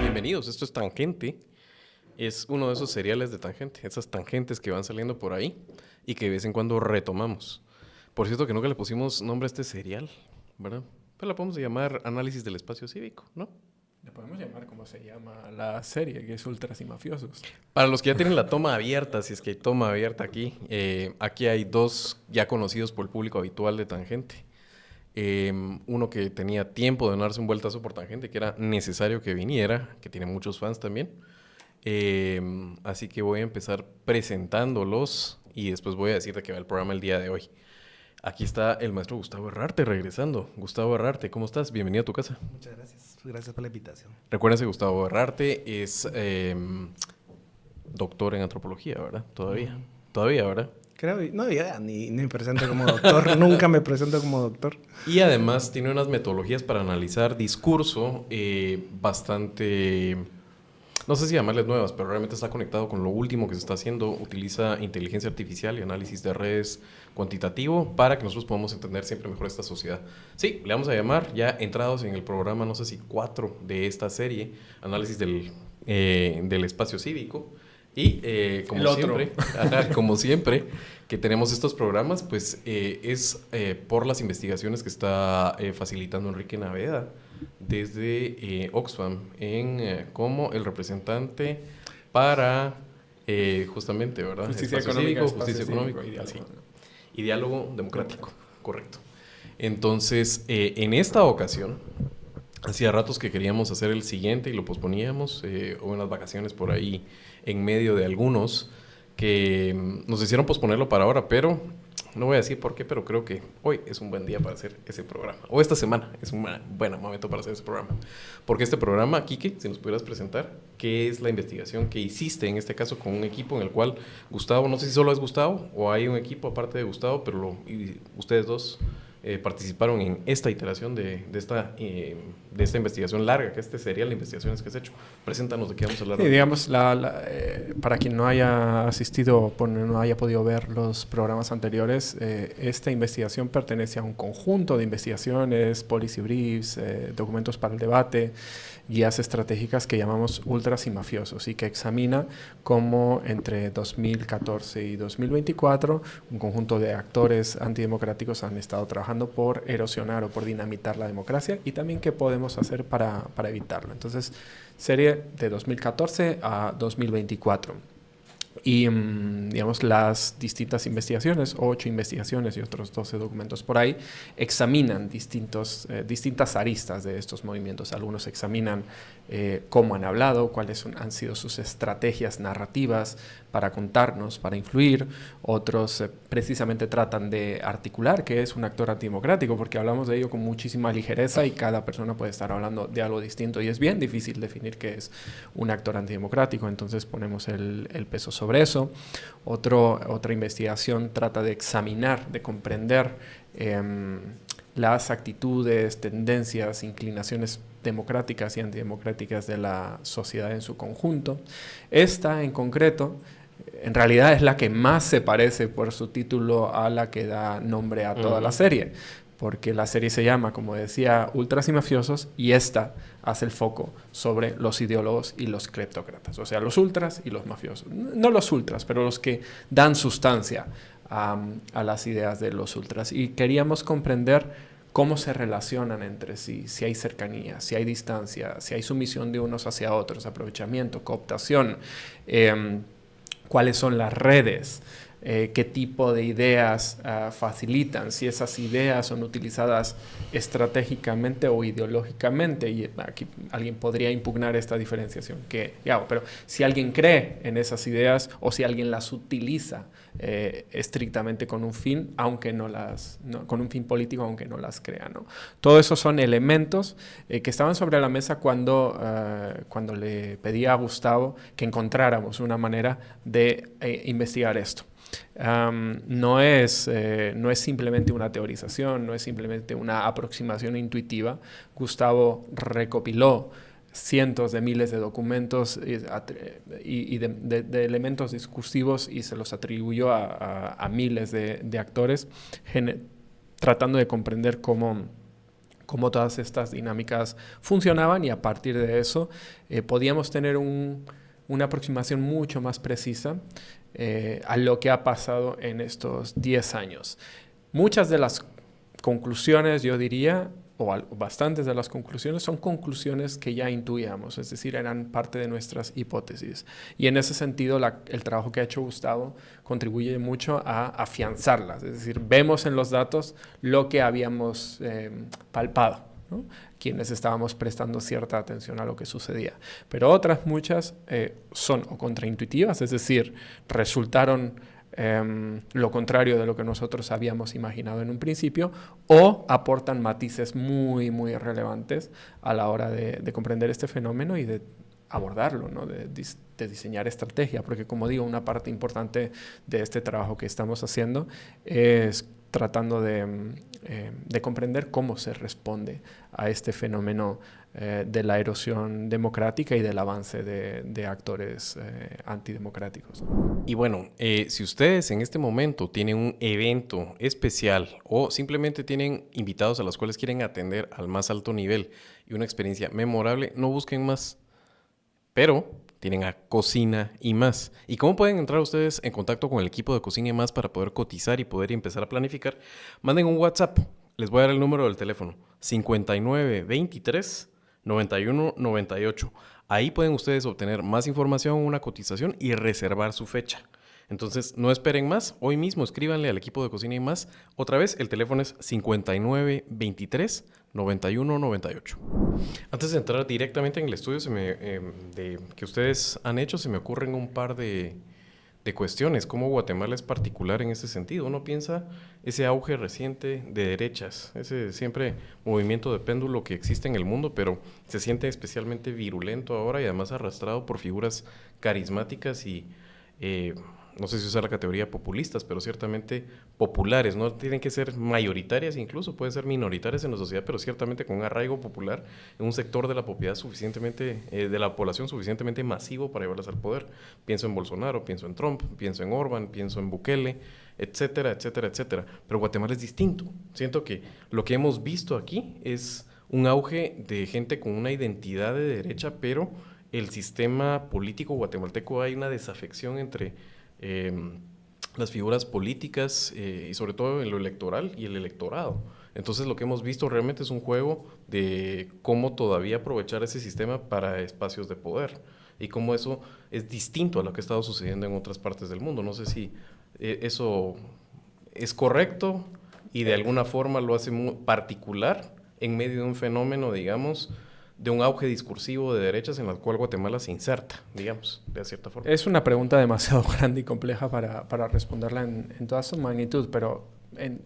Bienvenidos, esto es Tangente. Es uno de esos seriales de Tangente, esas tangentes que van saliendo por ahí y que de vez en cuando retomamos. Por cierto que nunca le pusimos nombre a este serial, ¿verdad? Pero la podemos llamar Análisis del Espacio Cívico, ¿no? Le podemos llamar como se llama la serie, que es Ultras y Mafiosos. Para los que ya tienen la toma abierta, si es que hay toma abierta aquí, aquí hay dos ya conocidos por el público habitual de Tangente. Uno que tenía tiempo de no darse un vueltazo por Tangente, que era necesario que viniera, que tiene muchos fans también. Así que voy a empezar presentándolos y después voy a decir de qué va el programa el día de hoy. Aquí está el maestro Gustavo Herrarte regresando. Gustavo Herrarte, ¿cómo estás? Bienvenido a tu casa. Muchas gracias. Gracias por la invitación. Recuérdense, Gustavo Herrarte es doctor en antropología, ¿verdad? Todavía, ¿verdad? Creo, no, ya ni me presento como doctor. Nunca me presento como doctor. Y además tiene unas metodologías para analizar discurso bastante... No sé si llamarles nuevas, pero realmente está conectado con lo último que se está haciendo. Utiliza inteligencia artificial y análisis de redes cuantitativo para que nosotros podamos entender siempre mejor esta sociedad. Sí, le vamos a llamar, ya entrados en el programa, no sé si 4 de esta serie, análisis del espacio cívico. Y como siempre, que tenemos estos programas, pues es por las investigaciones que está facilitando Enrique Naveda desde Oxfam como el representante para justamente, ¿verdad? Justicia Espacio económica, cívico, justicia económica y diálogo. así. Y diálogo democrático, correcto. Entonces, en esta ocasión, hacía ratos que queríamos hacer el siguiente y lo posponíamos, hubo unas vacaciones por ahí en medio de algunos que nos hicieron posponerlo para ahora, pero no voy a decir por qué, pero creo que hoy es un buen día para hacer ese programa. O esta semana es un buen momento para hacer ese programa. Porque este programa, Quique, si nos pudieras presentar, ¿qué es la investigación que hiciste en este caso con un equipo en el cual Gustavo, no sé si solo es Gustavo o hay un equipo aparte de Gustavo, pero ustedes dos participaron en esta iteración de esta investigación larga, que este serial de investigaciones que has hecho? Preséntanos de qué vamos a hablar. Y digamos, para quien no haya asistido, no haya podido ver los programas anteriores, esta investigación pertenece a un conjunto de investigaciones, policy briefs, documentos para el debate, guías estratégicas que llamamos Ultras y Mafiosos y que examina cómo entre 2014 y 2024 un conjunto de actores antidemocráticos han estado trabajando por erosionar o por dinamitar la democracia y también qué podemos hacer para evitarlo. Entonces, serie de 2014 a 2024. Y, digamos, las distintas investigaciones, 8 investigaciones y otros 12 documentos por ahí, examinan distintas aristas de estos movimientos. Algunos examinan cómo han hablado, cuáles han sido sus estrategias narrativas para contarnos, para influir. Otros precisamente tratan de articular qué es un actor antidemocrático, porque hablamos de ello con muchísima ligereza y cada persona puede estar hablando de algo distinto y es bien difícil definir qué es un actor antidemocrático, entonces ponemos el peso sobre eso. Otra investigación trata de examinar, de comprender las actitudes, tendencias, inclinaciones democráticas y antidemocráticas de la sociedad en su conjunto. Esta en concreto, en realidad es la que más se parece por su título a la que da nombre a toda la serie, porque la serie se llama, como decía, Ultras y Mafiosos, y esta hace el foco sobre los ideólogos y los cleptócratas, o sea, los ultras y los mafiosos. No los ultras, pero los que dan sustancia a las ideas de los ultras. Y queríamos comprender cómo se relacionan entre sí, si hay cercanía, si hay distancia, si hay sumisión de unos hacia otros, aprovechamiento, cooptación, cuáles son las redes, qué tipo de ideas facilitan, si esas ideas son utilizadas estratégicamente o ideológicamente. Y aquí alguien podría impugnar esta diferenciación. Pero si alguien cree en esas ideas o si alguien las utiliza estrictamente con un fin, con un fin político, aunque no las crea, ¿no? Todo eso son elementos que estaban sobre la mesa cuando le pedí a Gustavo que encontráramos una manera de investigar esto. No es simplemente una teorización, no es simplemente una aproximación intuitiva. Gustavo recopiló cientos de miles de documentos y de elementos discursivos y se los atribuyó a miles de actores, tratando de comprender cómo todas estas dinámicas funcionaban, y a partir de eso podíamos tener una aproximación mucho más precisa a lo que ha pasado en estos 10 años. Muchas de las conclusiones, yo diría, o bastantes de las conclusiones, son conclusiones que ya intuíamos, es decir, eran parte de nuestras hipótesis. Y en ese sentido, el trabajo que ha hecho Gustavo contribuye mucho a afianzarlas. Es decir, vemos en los datos lo que habíamos palpado, ¿no? Quienes estábamos prestando cierta atención a lo que sucedía. Pero otras muchas son o contraintuitivas, es decir, resultaron lo contrario de lo que nosotros habíamos imaginado en un principio, o aportan matices muy, muy relevantes a la hora de comprender este fenómeno y de abordarlo, ¿no? de diseñar estrategia, porque como digo, una parte importante de este trabajo que estamos haciendo es tratando de comprender cómo se responde a este fenómeno de la erosión democrática y del avance de actores antidemocráticos. Y bueno, si ustedes en este momento tienen un evento especial o simplemente tienen invitados a los cuales quieren atender al más alto nivel y una experiencia memorable, no busquen más, pero tienen a Cocina y Más. ¿Y cómo pueden entrar ustedes en contacto con el equipo de Cocina y Más para poder cotizar y poder empezar a planificar? Manden un WhatsApp. Les voy a dar el número del teléfono. 5923-9198. Ahí pueden ustedes obtener más información, una cotización y reservar su fecha. Entonces, no esperen más. Hoy mismo escríbanle al equipo de Cocina y Más. Otra vez, el teléfono es 5923-9198. Antes de entrar directamente en el estudio que ustedes han hecho, se me ocurren un par de cuestiones. Cómo Guatemala es particular en ese sentido. Uno piensa ese auge reciente de derechas, ese siempre movimiento de péndulo que existe en el mundo, pero se siente especialmente virulento ahora y además arrastrado por figuras carismáticas y no sé si usar la categoría populistas, pero ciertamente populares. No tienen que ser mayoritarias, incluso pueden ser minoritarias en la sociedad, pero ciertamente con un arraigo popular en un sector de la propiedad de la población suficientemente masivo para llevarlas al poder. Pienso en Bolsonaro, pienso en Trump, pienso en Orbán, pienso en Bukele, etcétera, etcétera, etcétera. Pero Guatemala es distinto. Siento que lo que hemos visto aquí es un auge de gente con una identidad de derecha, pero el sistema político guatemalteco, hay una desafección entre las figuras políticas y sobre todo en lo electoral y el electorado. Entonces lo que hemos visto realmente es un juego de cómo todavía aprovechar ese sistema para espacios de poder y cómo eso es distinto a lo que ha estado sucediendo en otras partes del mundo. No sé si eso es correcto y de alguna forma lo hace muy particular en medio de un fenómeno, digamos, de un auge discursivo de derechas en la cual Guatemala se inserta, digamos, de cierta forma. Es una pregunta demasiado grande y compleja para responderla en toda su magnitud, pero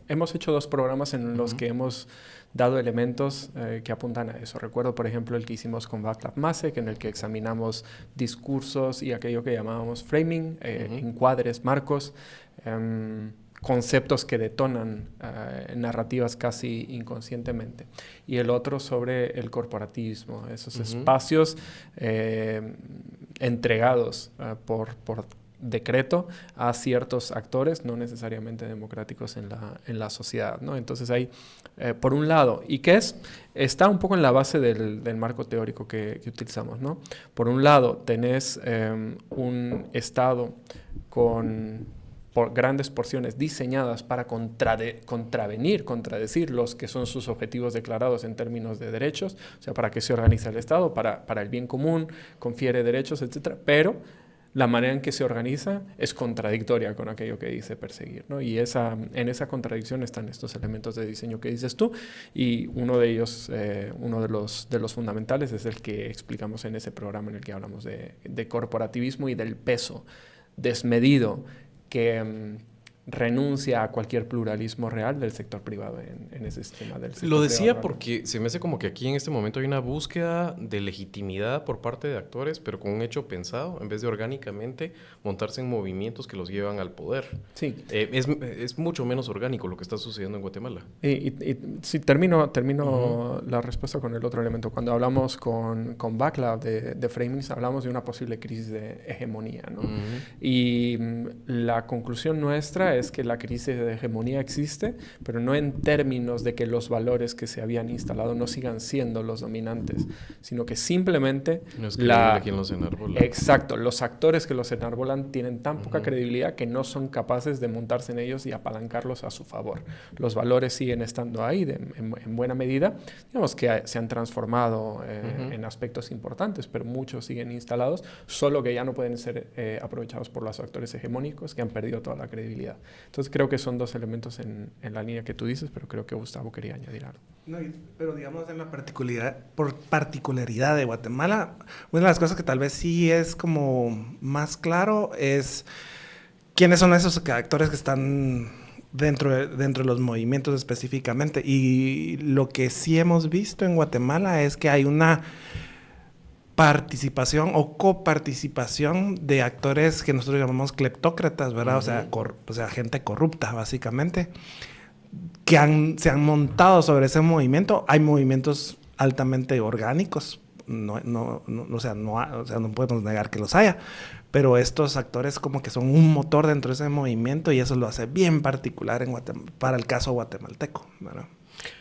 hemos hecho 2 programas en los que hemos dado elementos que apuntan a eso. Recuerdo, por ejemplo, el que hicimos con Václav Masek, en el que examinamos discursos y aquello que llamábamos framing, encuadres, marcos, conceptos que detonan narrativas casi inconscientemente. Y el otro sobre el corporativismo, esos espacios entregados por decreto a ciertos actores no necesariamente democráticos en la sociedad, ¿no? Entonces hay, por un lado, y que está un poco en la base del marco teórico que utilizamos, ¿no? Por un lado, tenés un Estado por grandes porciones diseñadas para contradecir los que son sus objetivos declarados en términos de derechos, o sea, para que se organiza el Estado, para el bien común, confiere derechos, etcétera, pero la manera en que se organiza es contradictoria con aquello que dice perseguir, ¿no? Y en esa contradicción están estos elementos de diseño que dices tú, y uno de ellos, uno de los fundamentales es el que explicamos en ese programa en el que hablamos de corporativismo y del peso desmedido que renuncia a cualquier pluralismo real del sector privado en ese sistema del sector Lo decía privado, porque se me hace como que aquí en este momento hay una búsqueda de legitimidad por parte de actores, pero con un hecho pensado, en vez de orgánicamente montarse en movimientos que los llevan al poder. Sí. Es mucho menos orgánico lo que está sucediendo en Guatemala. Y sí, termino la respuesta con el otro elemento. Cuando hablamos con Václav de framings, hablamos de una posible crisis de hegemonía, ¿no? Y la conclusión nuestra ahora es que la crisis de hegemonía existe, pero no en términos de que los valores que se habían instalado no sigan siendo los dominantes, sino que simplemente... No es creíble quién los enarbola. Exacto, los actores que los enarbolan tienen tan poca credibilidad que no son capaces de montarse en ellos y apalancarlos a su favor. Los valores siguen estando ahí en buena medida. Digamos que se han transformado en aspectos importantes, pero muchos siguen instalados, solo que ya no pueden ser aprovechados por los actores hegemónicos que han perdido toda la credibilidad. Entonces creo que son dos elementos en la línea que tú dices, pero creo que Gustavo quería añadir algo. No, pero digamos en la particularidad de Guatemala, una de las cosas que tal vez sí es como más claro es quiénes son esos actores que están dentro de los movimientos específicamente. Y lo que sí hemos visto en Guatemala es que hay una participación o coparticipación de actores que nosotros llamamos cleptócratas, ¿verdad? O sea, gente corrupta, básicamente, que se han montado sobre ese movimiento. Hay movimientos altamente orgánicos, no podemos negar que los haya, pero estos actores como que son un motor dentro de ese movimiento y eso lo hace bien particular para el caso guatemalteco, ¿verdad?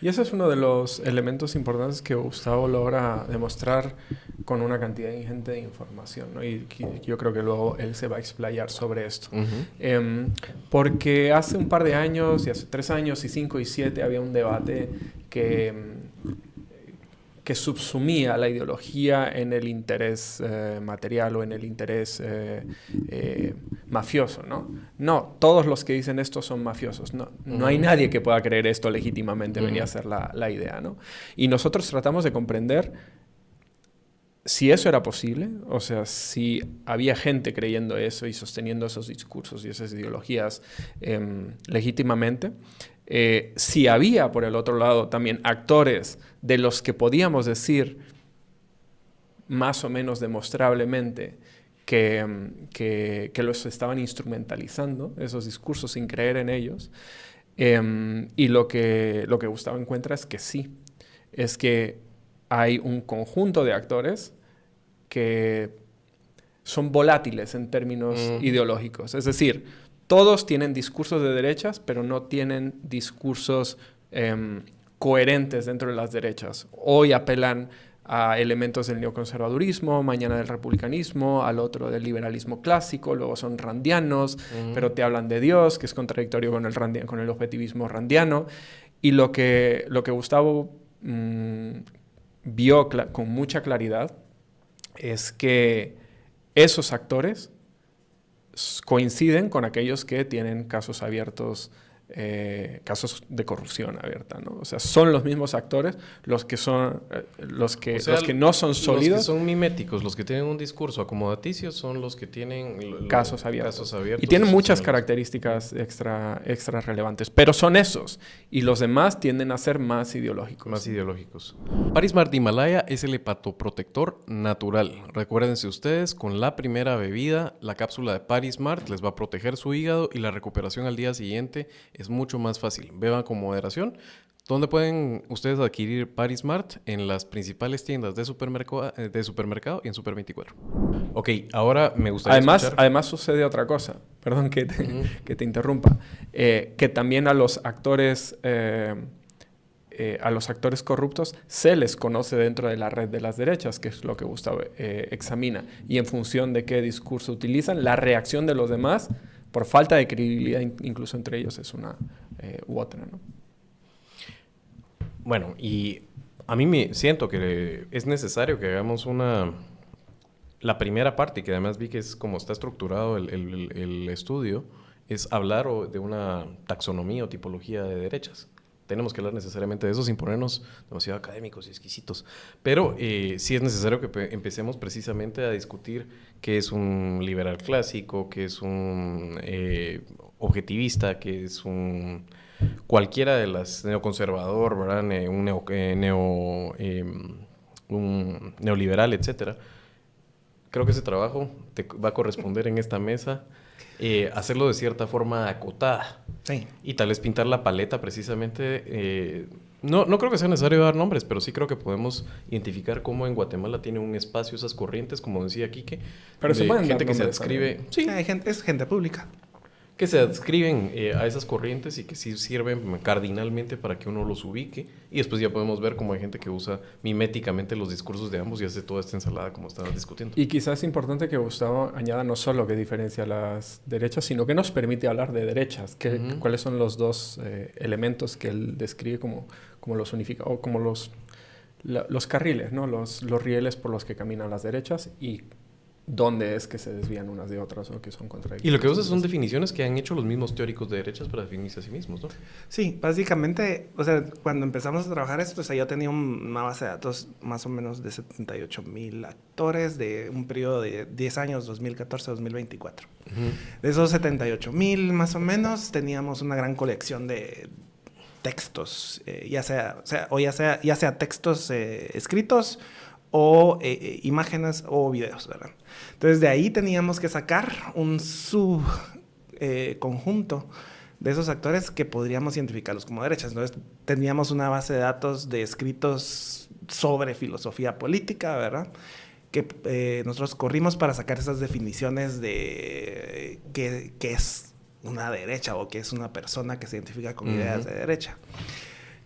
Y ese es uno de los elementos importantes que Gustavo logra demostrar con una cantidad ingente de información, ¿no? Y yo creo que luego él se va a explayar sobre esto. Porque hace un par de años, y hace 3 años, y 5 y 7, había un debate que subsumía la ideología en el interés material o en el interés mafioso, ¿no? No, todos los que dicen esto son mafiosos. No hay nadie que pueda creer esto legítimamente, venía a ser la idea, ¿no? Y nosotros tratamos de comprender si eso era posible, o sea, si había gente creyendo eso y sosteniendo esos discursos y esas ideologías legítimamente. Si había, por el otro lado, también actores de los que podíamos decir más o menos demostrablemente que los estaban instrumentalizando, esos discursos, sin creer en ellos. Y lo que Gustavo encuentra es que sí, es que hay un conjunto de actores que son volátiles en términos ideológicos. Es decir, todos tienen discursos de derechas, pero no tienen discursos coherentes dentro de las derechas. Hoy apelan a elementos del neoconservadurismo, mañana del republicanismo, al otro del liberalismo clásico, luego son randianos, pero te hablan de Dios, que es contradictorio con el objetivismo randiano. Y lo que Gustavo vio con mucha claridad es que esos actores coinciden con aquellos que tienen casos abiertos, casos de corrupción abierta, ¿no? O sea, son los mismos actores los que no son sólidos. Los que son miméticos, los que tienen un discurso acomodaticio son los que tienen casos abiertos. Y tienen muchas características extra relevantes, pero son esos. Y los demás tienden a ser más ideológicos. Parismart Himalaya es el hepatoprotector natural. Recuérdense ustedes, con la primera bebida, la cápsula de Parismart les va a proteger su hígado y la recuperación al día siguiente es mucho más fácil. Beban con moderación. ¿Dónde pueden ustedes adquirir Parismart? En las principales tiendas de supermercado y en Super 24. Ok, ahora me gustaría Además sucede otra cosa. Perdón que te interrumpa. Que también a los actores corruptos se les conoce dentro de la red de las derechas, que es lo que Gustavo examina. Y en función de qué discurso utilizan, la reacción de los demás, por falta de credibilidad incluso entre ellos, es una u otra, ¿no? Bueno, y a mí me siento que es necesario que hagamos la primera parte, que además vi que es como está estructurado el estudio, es hablar de una taxonomía o tipología de derechas. Tenemos que hablar necesariamente de eso sin ponernos demasiado académicos y exquisitos. Pero sí es necesario que empecemos precisamente a discutir qué es un liberal clásico, qué es un objetivista, qué es un cualquiera de las neoconservador, ¿verdad? Un neoliberal, etcétera. Creo que ese trabajo te va a corresponder en esta mesa. Hacerlo de cierta forma acotada. Sí. Y tal vez pintar la paleta precisamente. No creo que sea necesario dar nombres, pero sí creo que podemos identificar cómo en Guatemala tiene un espacio esas corrientes, como decía Quique. Pero se pueden gente dar que se nombres adscribe. Sí, es gente pública. que se adscriben a esas corrientes y que sí sirven cardinalmente para que uno los ubique. Y después ya podemos ver cómo hay gente que usa miméticamente los discursos de ambos y hace toda esta ensalada como estabas discutiendo. Y quizás es importante que Gustavo añada no solo que diferencia las derechas, sino que nos permite hablar de derechas. ¿Cuáles son los dos elementos que él describe como los unifica, o como los carriles, ¿no? Los rieles por los que caminan las derechas y dónde es que se desvían unas de otras o que son contradictorias? Y lo que usa son definiciones que han hecho los mismos teóricos de derechas para definirse a sí mismos, ¿no? Sí, básicamente, o sea, cuando empezamos a trabajar esto, o sea, yo tenía una base de datos más o menos de 78,000 actores de un periodo de 10 años, 2014-2024. De esos 78,000 más o menos, teníamos una gran colección de textos, ya sea textos escritos o imágenes o videos, ¿verdad? Entonces, de ahí teníamos que sacar un conjunto de esos actores que podríamos identificarlos como derechas. Entonces, teníamos una base de datos de escritos sobre filosofía política, ¿verdad? Que nosotros corrimos para sacar esas definiciones de qué es una derecha o qué es una persona que se identifica con ideas de derecha.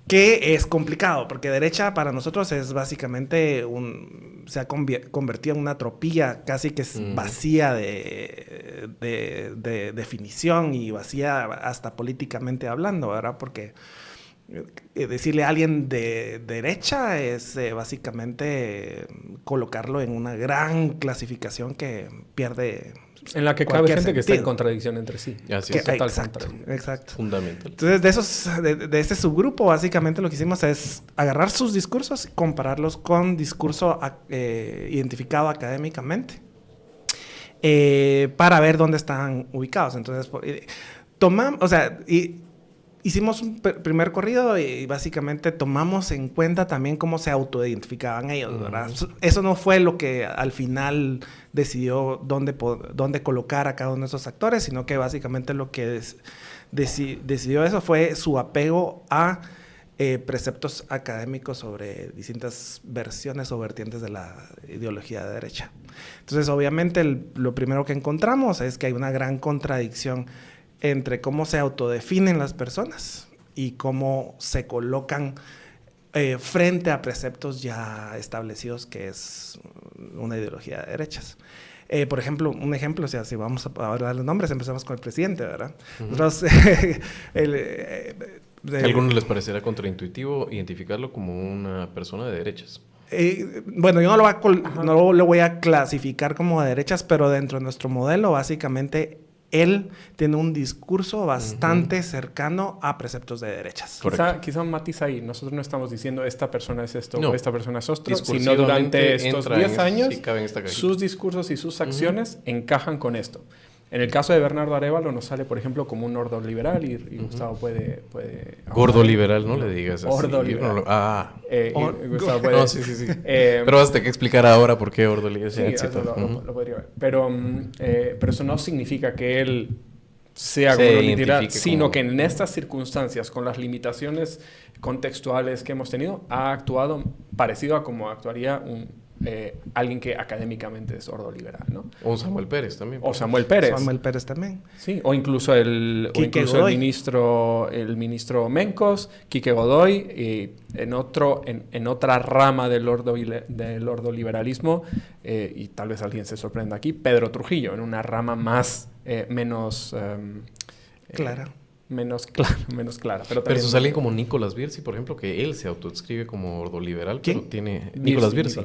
Que es complicado, porque derecha para nosotros es básicamente se ha convertido en una tropilla casi que es vacía de definición y vacía hasta políticamente hablando, ¿verdad? Porque decirle a alguien de derecha es básicamente colocarlo en una gran clasificación que pierde... En la que cabe gente que está en contradicción entre sí. Así es. total Exacto. Fundamental. Entonces, de ese subgrupo, básicamente lo que hicimos es agarrar sus discursos y compararlos con discurso identificado académicamente para ver dónde están ubicados. Entonces, hicimos un primer corrido y básicamente tomamos en cuenta también cómo se autoidentificaban ellos, ¿verdad? Eso no fue lo que al final decidió dónde colocar a cada uno de esos actores, sino que básicamente lo que decidió eso fue su apego a preceptos académicos sobre distintas versiones o vertientes de la ideología de derecha. Entonces, obviamente, lo primero que encontramos es que hay una gran contradicción entre cómo se autodefinen las personas y cómo se colocan frente a preceptos ya establecidos que es una ideología de derechas. Por ejemplo, o sea, si vamos a hablar de nombres, empezamos con el presidente, ¿verdad? Nosotros, a algunos les parecerá contraintuitivo identificarlo como una persona de derechas. Bueno, yo no lo voy a clasificar como de derechas, pero dentro de nuestro modelo, básicamente, él tiene un discurso bastante cercano a preceptos de derechas. Quizá un matiz ahí. Nosotros no estamos diciendo esta persona es esto o esta persona es otro, sino durante estos 10 años sus discursos y sus acciones encajan con esto. En el caso de Bernardo Arévalo nos sale, por ejemplo, como un ordoliberal y Gustavo puede gordo liberal, no le digas así. Ordoliberal. Gustavo puede... No, sí. Pero vas a tener que explicar ahora por qué ordoliberal. Sí, lo podría ver. Pero eso no significa que él sea liberal, sino que en estas circunstancias, con las limitaciones contextuales que hemos tenido, ha actuado parecido a como actuaría alguien que académicamente es ordoliberal, ¿no? O Samuel Pérez también. Samuel Pérez también. Sí, o incluso el ministro Mencos, Quique Godoy, y en otra rama del ordoliberalismo, y tal vez alguien se sorprenda aquí, Pedro Trujillo, en una rama menos clara. Menos clara. Pero eso sale como Nicolás Virsi, por ejemplo, que él se autodescribe como ordoliberal, pero tiene... Nicolás Virsi.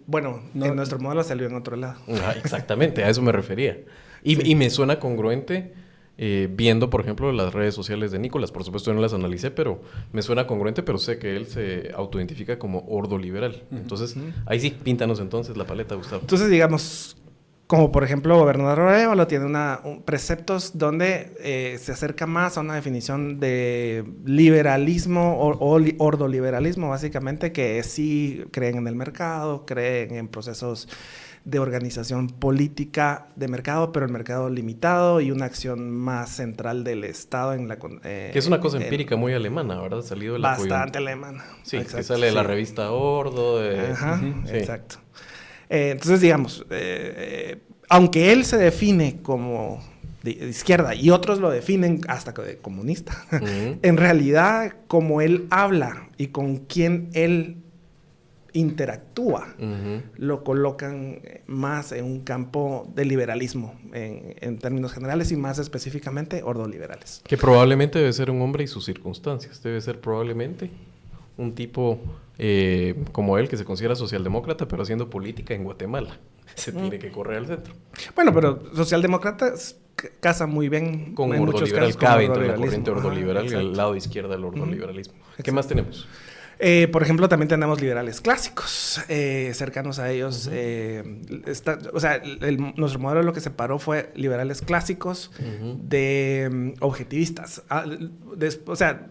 Bueno, en nuestro modelo salió en otro lado. Exactamente, a eso me refería. Y me suena congruente viendo, por ejemplo, las redes sociales de Nicolás. Por supuesto, yo no las analicé, pero me suena congruente, pero sé que él se autoidentifica como ordoliberal. Entonces, ahí sí, píntanos entonces la paleta, Gustavo. Entonces, digamos... Como por ejemplo, Bernardo Arévalo tiene preceptos donde se acerca más a una definición de liberalismo o ordoliberalismo, básicamente, que sí creen en el mercado, creen en procesos de organización política de mercado, pero el mercado limitado y una acción más central del Estado en la... que es una cosa empírica muy alemana, ¿verdad? Salido de la bastante alemana. Sí, exacto, que sale de la revista Ordo. Exacto. Entonces, digamos, aunque él se define como de izquierda y otros lo definen hasta de comunista, en realidad como él habla y con quien él interactúa, lo colocan más en un campo de liberalismo en términos generales y más específicamente ordoliberales. Que probablemente debe ser un hombre y sus circunstancias. Debe ser probablemente un tipo como él que se considera socialdemócrata pero haciendo política en Guatemala. Se tiene que correr al centro. Bueno, pero socialdemócratas casa muy bien con en muchos casos. Cabe entre la corriente ordoliberal y el lado izquierda del ordoliberalismo. ¿Qué más tenemos? Por ejemplo, también tenemos liberales clásicos cercanos a ellos. Nuestro modelo lo que separó fue liberales clásicos de objetivistas.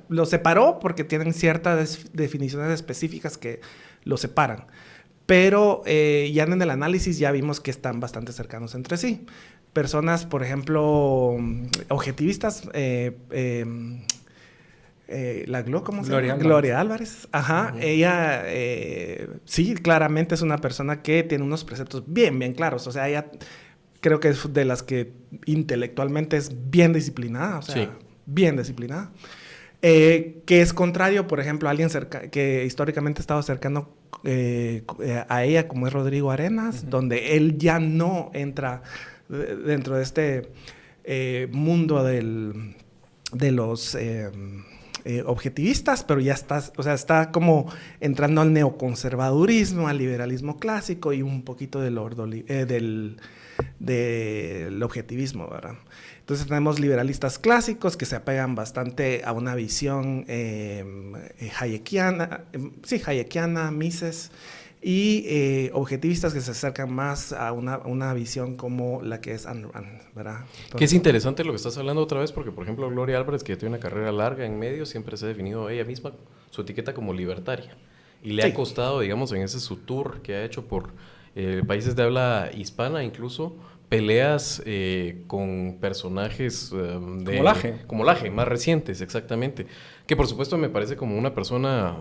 Los separó porque tienen ciertas definiciones específicas que los separan. Pero ya en el análisis ya vimos que están bastante cercanos entre sí. Personas, por ejemplo, objetivistas... ¿cómo se llama? Gloria Álvarez. Ajá. Ella, sí, claramente es una persona que tiene unos preceptos bien, bien claros. O sea, ella creo que es de las que intelectualmente es bien disciplinada. O sea, bien disciplinada. Que es contrario, por ejemplo, a alguien que históricamente ha estado cercano a ella, como es Rodrigo Arenas, donde él ya no entra dentro de este mundo de los... objetivistas, pero ya está como entrando al neoconservadurismo, al liberalismo clásico y un poquito del objetivismo, ¿verdad? Entonces tenemos liberalistas clásicos que se apegan bastante a una visión hayekiana, Mises, y objetivistas que se acercan más a una visión como la que es Ayn Rand, ¿verdad? Que es interesante lo que estás hablando otra vez, porque por ejemplo Gloria Álvarez, que tiene una carrera larga en medios, siempre se ha definido ella misma su etiqueta como libertaria. Y le ha costado, digamos, en ese su tour que ha hecho por países de habla hispana, incluso peleas con personajes como Laje, más recientes, exactamente. Que por supuesto me parece como una persona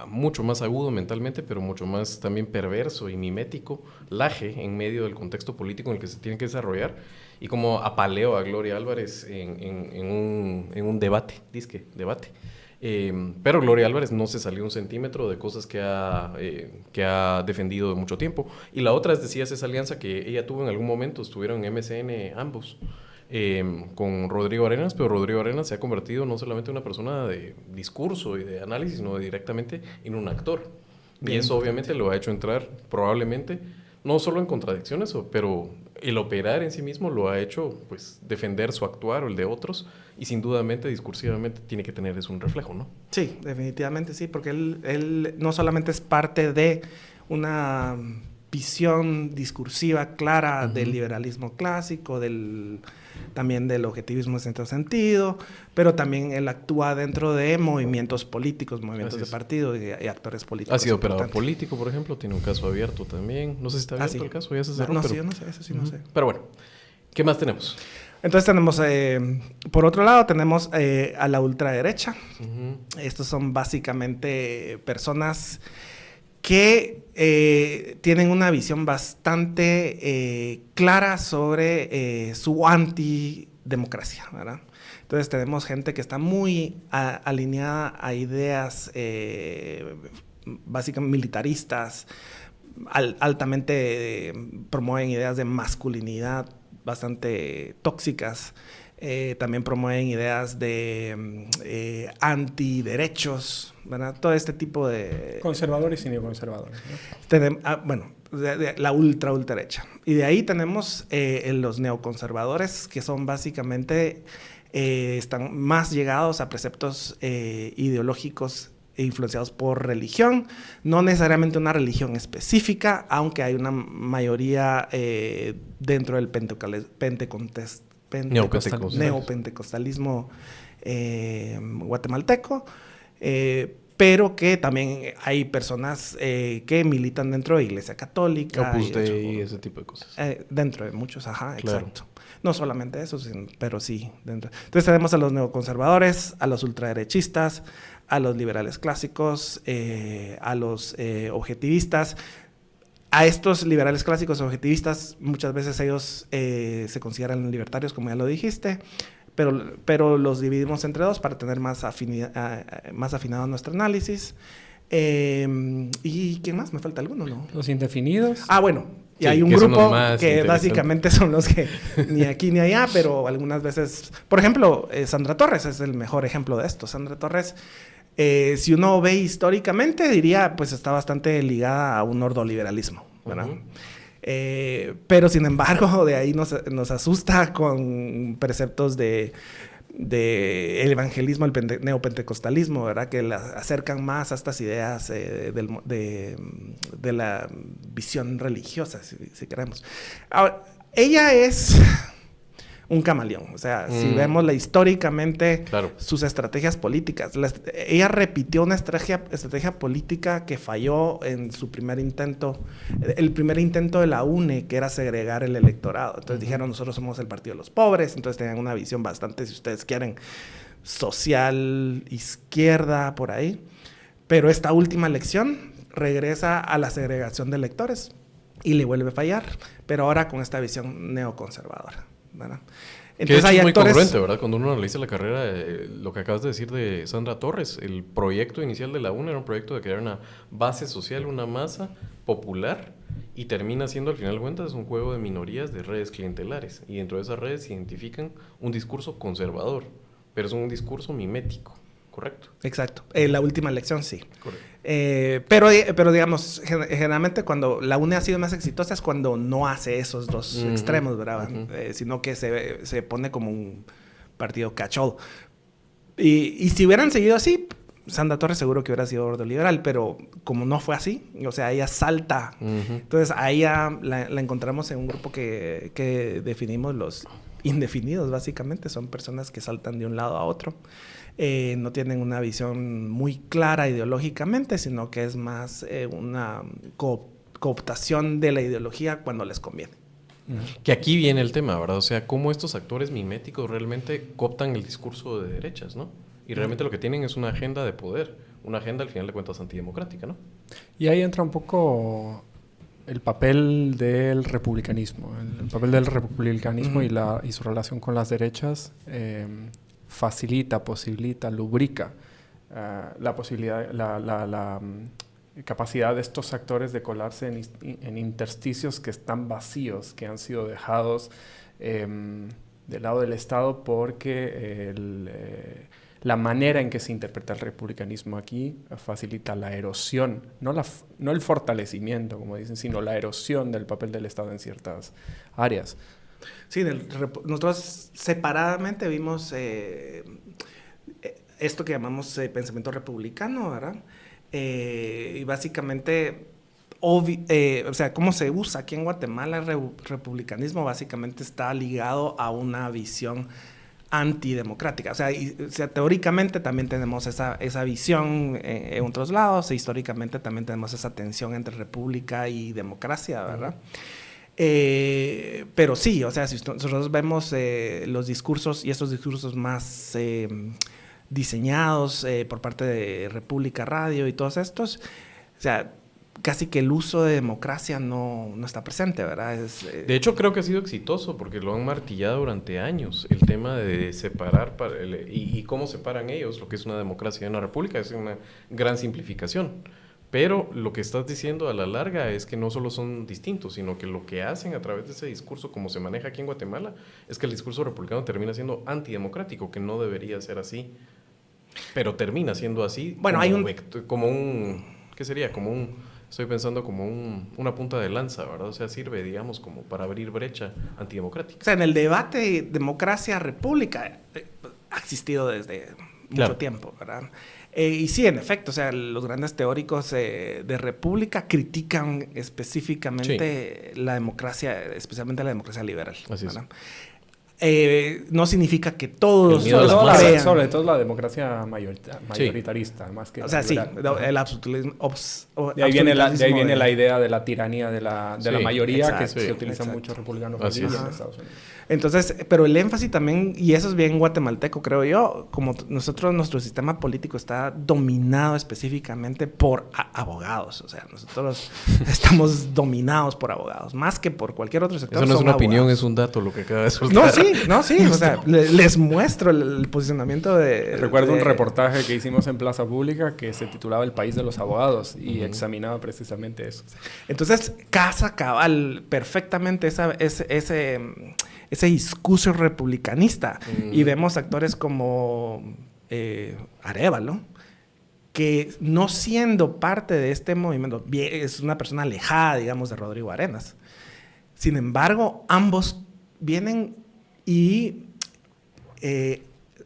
mucho más agudo mentalmente, pero mucho más también perverso y mimético, Laje, en medio del contexto político en el que se tiene que desarrollar, y como apaleo a Gloria Álvarez en un debate. Pero Gloria Álvarez no se salió un centímetro de cosas que ha defendido de mucho tiempo. Y la otra decía, esa alianza que ella tuvo en algún momento, estuvieron en MCN ambos, con Rodrigo Arenas, pero Rodrigo Arenas se ha convertido no solamente en una persona de discurso y de análisis, sino directamente en un actor. Bien, y eso obviamente lo ha hecho entrar probablemente, no solo en contradicciones, pero el operar en sí mismo lo ha hecho pues defender su actuar o el de otros, y sin dudamente, discursivamente, tiene que tener eso un reflejo, ¿no? Sí, definitivamente sí, porque él no solamente es parte de una visión discursiva clara del liberalismo clásico, también del objetivismo en cierto sentido, pero también él actúa dentro de movimientos políticos, movimientos de partido y actores políticos. Ha sido operador político, por ejemplo, tiene un caso abierto también. No sé si está abierto el caso, ya se cerró. Sí, yo no sé, eso sí no sé. Pero bueno, ¿qué más tenemos? Entonces tenemos, por otro lado, tenemos a la ultraderecha. Estos son básicamente personas que tienen una visión bastante clara sobre su antidemocracia, ¿verdad? Entonces tenemos gente que está muy alineada a ideas básicamente militaristas, altamente promueven ideas de masculinidad bastante tóxicas. También promueven ideas de antiderechos, ¿verdad? Todo este tipo de... Conservadores y neoconservadores, ¿no? La ultraderecha. Y de ahí tenemos los neoconservadores, que son básicamente, están más llegados a preceptos ideológicos influenciados por religión, no necesariamente una religión específica, aunque hay una mayoría dentro del neopentecostalismo guatemalteco, pero que también hay personas que militan dentro de Iglesia Católica. Opus Dei y ese tipo de cosas. Dentro de muchos, claro. Exacto. No solamente eso, pero sí. Dentro. Entonces tenemos a los neoconservadores, a los ultraderechistas, a los liberales clásicos, a los objetivistas, a estos liberales clásicos objetivistas, muchas veces ellos se consideran libertarios, como ya lo dijiste, pero los dividimos entre dos para tener más afinado nuestro análisis. ¿Y quién más? Me falta alguno, ¿no? Los indefinidos. Ah, bueno. Y sí, hay un grupo que básicamente son los que ni aquí ni allá, pero algunas veces... Por ejemplo, Sandra Torres es el mejor ejemplo de esto. Sandra Torres, si uno ve históricamente, diría, pues está bastante ligada a un ordoliberalismo, ¿verdad? Pero sin embargo, de ahí nos asusta con preceptos de el evangelismo, el neopentecostalismo, ¿verdad? Que la acercan más a estas ideas de la visión religiosa, si queremos. Ahora, ella es un camaleón. O sea, si vemos históricamente sus estrategias políticas, ella repitió una estrategia política que falló en su primer intento, el primer intento de la UNE, que era segregar el electorado. Entonces dijeron, nosotros somos el partido de los pobres. Entonces tenían una visión bastante, si ustedes quieren, social, izquierda, por ahí. Pero esta última elección regresa a la segregación de electores y le vuelve a fallar, pero ahora con esta visión neoconservadora, ¿verdad? Entonces hay muy congruente, ¿verdad? Cuando uno analiza la carrera, lo que acabas de decir de Sandra Torres, el proyecto inicial de la UNE era un proyecto de crear una base social, una masa popular, y termina siendo al final de cuentas un juego de minorías de redes clientelares, y dentro de esas redes se identifican un discurso conservador, pero es un discurso mimético, ¿correcto? Exacto. La última elección sí. Correcto. Pero digamos, generalmente cuando la UNE ha sido más exitosa es cuando no hace esos dos extremos, ¿verdad? Sino que se pone como un partido catch-all. Y si hubieran seguido así, Sandra Torres seguro que hubiera sido ordoliberal, pero como no fue así, o sea, ella salta. Entonces, a ella la encontramos en un grupo que definimos los indefinidos, básicamente. Son personas que saltan de un lado a otro. No tienen una visión muy clara ideológicamente, sino que es más una cooptación de la ideología cuando les conviene. Que aquí viene el tema, ¿verdad? O sea, cómo estos actores miméticos realmente cooptan el discurso de derechas, ¿no? Y realmente lo que tienen es una agenda de poder, una agenda al final de cuentas antidemocrática, ¿no? Y ahí entra un poco el papel del republicanismo, el papel del republicanismo y su relación con las derechas. Facilita, posibilita, lubrica la posibilidad, la capacidad de estos actores de colarse en intersticios que están vacíos, que han sido dejados del lado del Estado porque la manera en que se interpreta el republicanismo aquí facilita la erosión, no el fortalecimiento, como dicen, sino la erosión del papel del Estado en ciertas áreas. Sí, nosotros separadamente vimos esto que llamamos pensamiento republicano, ¿verdad? Y básicamente, o sea, cómo se usa aquí en Guatemala el republicanismo básicamente está ligado a una visión antidemocrática. O sea, teóricamente también tenemos esa visión en otros lados, e históricamente también tenemos esa tensión entre república y democracia, ¿verdad? Pero sí, o sea, si nosotros vemos los discursos y estos discursos más diseñados por parte de República Radio y todos estos, o sea, casi que el uso de democracia no está presente, ¿verdad? De hecho, creo que ha sido exitoso porque lo han martillado durante años, el tema de separar y cómo separan ellos lo que es una democracia y una república. Es una gran simplificación. Pero lo que estás diciendo a la larga es que no solo son distintos, sino que lo que hacen a través de ese discurso, como se maneja aquí en Guatemala, es que el discurso republicano termina siendo antidemocrático, que no debería ser así. Pero termina siendo así. Bueno, ¿qué sería? Estoy pensando como una punta de lanza, ¿verdad? O sea, sirve, digamos, como para abrir brecha antidemocrática. O sea, en el debate democracia-república ha existido desde mucho tiempo, ¿verdad? Y sí, en efecto, o sea, los grandes teóricos de república critican específicamente la democracia, especialmente la democracia liberal. Así ¿verdad? no significa que todos El miedo a las los masas. crean. Sobre todo la democracia mayoritaristas, más que O la sea, sí, liberal. el absolutismo. De ahí viene la absolutismo idea de la tiranía de la Sí, mayoría, exacto, que sí, se utiliza exacto. mucho republicano Así en es. Estados Unidos. Entonces, pero el énfasis también, y eso es bien guatemalteco, creo yo, como nuestro sistema político está dominado específicamente por abogados. O sea, nosotros estamos dominados por abogados, más que por cualquier otro sector. Eso no es son una opinión, abogados. es un dato lo que acaba de soltar. No, sí. O sea, les muestro el posicionamiento de... Recuerdo un reportaje que hicimos en Plaza Pública que se titulaba El país de los abogados y examinaba precisamente eso. Entonces, casa cabal perfectamente ese discurso republicanista. Y vemos actores como Arévalo, que no siendo parte de este movimiento, es una persona alejada, digamos, de Rodrigo Arenas. Sin embargo, ambos vienen y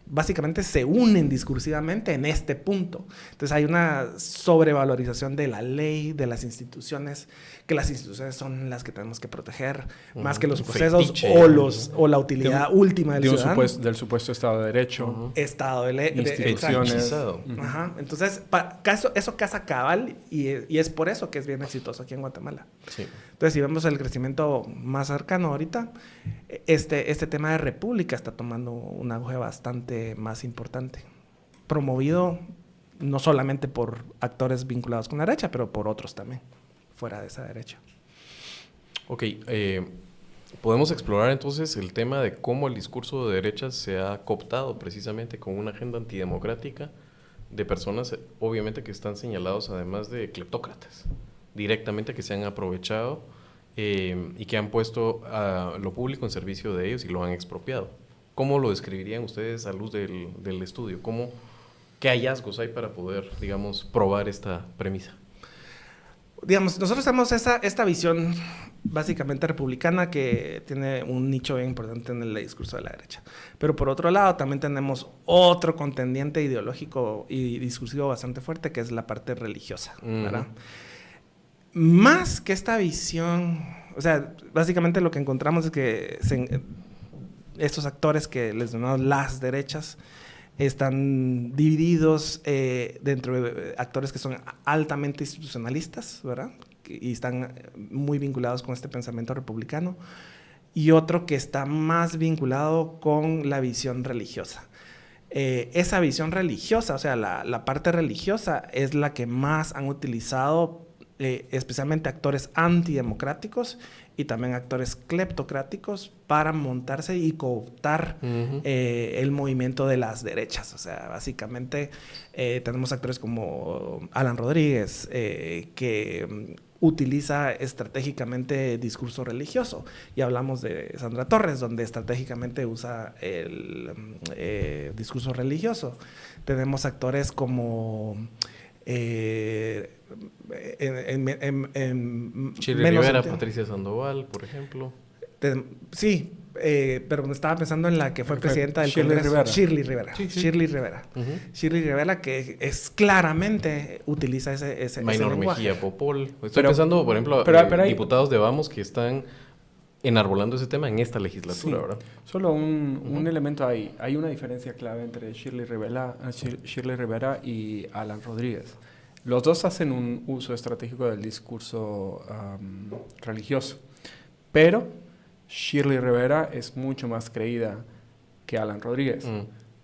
básicamente se unen discursivamente en este punto. Entonces hay una sobrevalorización de la ley, de las instituciones, que las instituciones son las que tenemos que proteger, más que los procesos fetiche. o la utilidad última del ciudadano. Del supuesto Estado de Derecho, Estado de ley. instituciones. Hechizado. Ajá. Entonces, eso casa cabal y es por eso que es bien exitoso aquí en Guatemala. Sí. Entonces, si vemos el crecimiento más cercano ahorita, este tema de república está tomando un auge bastante más importante. Promovido no solamente por actores vinculados con la derecha, pero por otros también, fuera de esa derecha. Ok, podemos explorar entonces el tema de cómo el discurso de derechas se ha cooptado precisamente con una agenda antidemocrática de personas, obviamente, que están señalados además de cleptócratas, directamente, que se han aprovechado y que han puesto a lo público en servicio de ellos y lo han expropiado. ¿Cómo lo describirían ustedes a luz del estudio? ¿Qué hallazgos hay para poder, digamos, probar esta premisa? Digamos, nosotros tenemos esta visión básicamente republicana que tiene un nicho bien importante en el discurso de la derecha. Pero por otro lado también tenemos otro contendiente ideológico y discursivo bastante fuerte, que es la parte religiosa, ¿verdad? Más que esta visión, o sea, básicamente lo que encontramos es que estos actores que les llamamos las derechas están divididos dentro de actores que son altamente institucionalistas, ¿verdad? Y están muy vinculados con este pensamiento republicano, y otro que está más vinculado con la visión religiosa. Esa visión religiosa, o sea, la parte religiosa es la que más han utilizado especialmente actores antidemocráticos y también actores cleptocráticos para montarse y cooptar el movimiento de las derechas. O sea, básicamente tenemos actores como Alan Rodríguez, que utiliza estratégicamente discurso religioso. Y hablamos de Sandra Torres, donde estratégicamente usa el discurso religioso. Tenemos actores como... Shirley Rivera, Patricia Sandoval, por ejemplo. Sí, pero me estaba pensando en la que fue presidenta del Shirley Congreso. Rivera. Shirley Rivera. Sí, sí. Shirley Rivera. Shirley Rivera, que es claramente utiliza ese Maynor lenguaje. Mejía Popol. Estoy pensando, por ejemplo, diputados de Vamos que están enarbolando ese tema en esta legislatura, Sí. ¿verdad? Solo un elemento ahí. Hay una diferencia clave entre Shirley Rivera y Alan Rodríguez. Los dos hacen un uso estratégico del discurso religioso, pero Shirley Rivera es mucho más creída que Alan Rodríguez,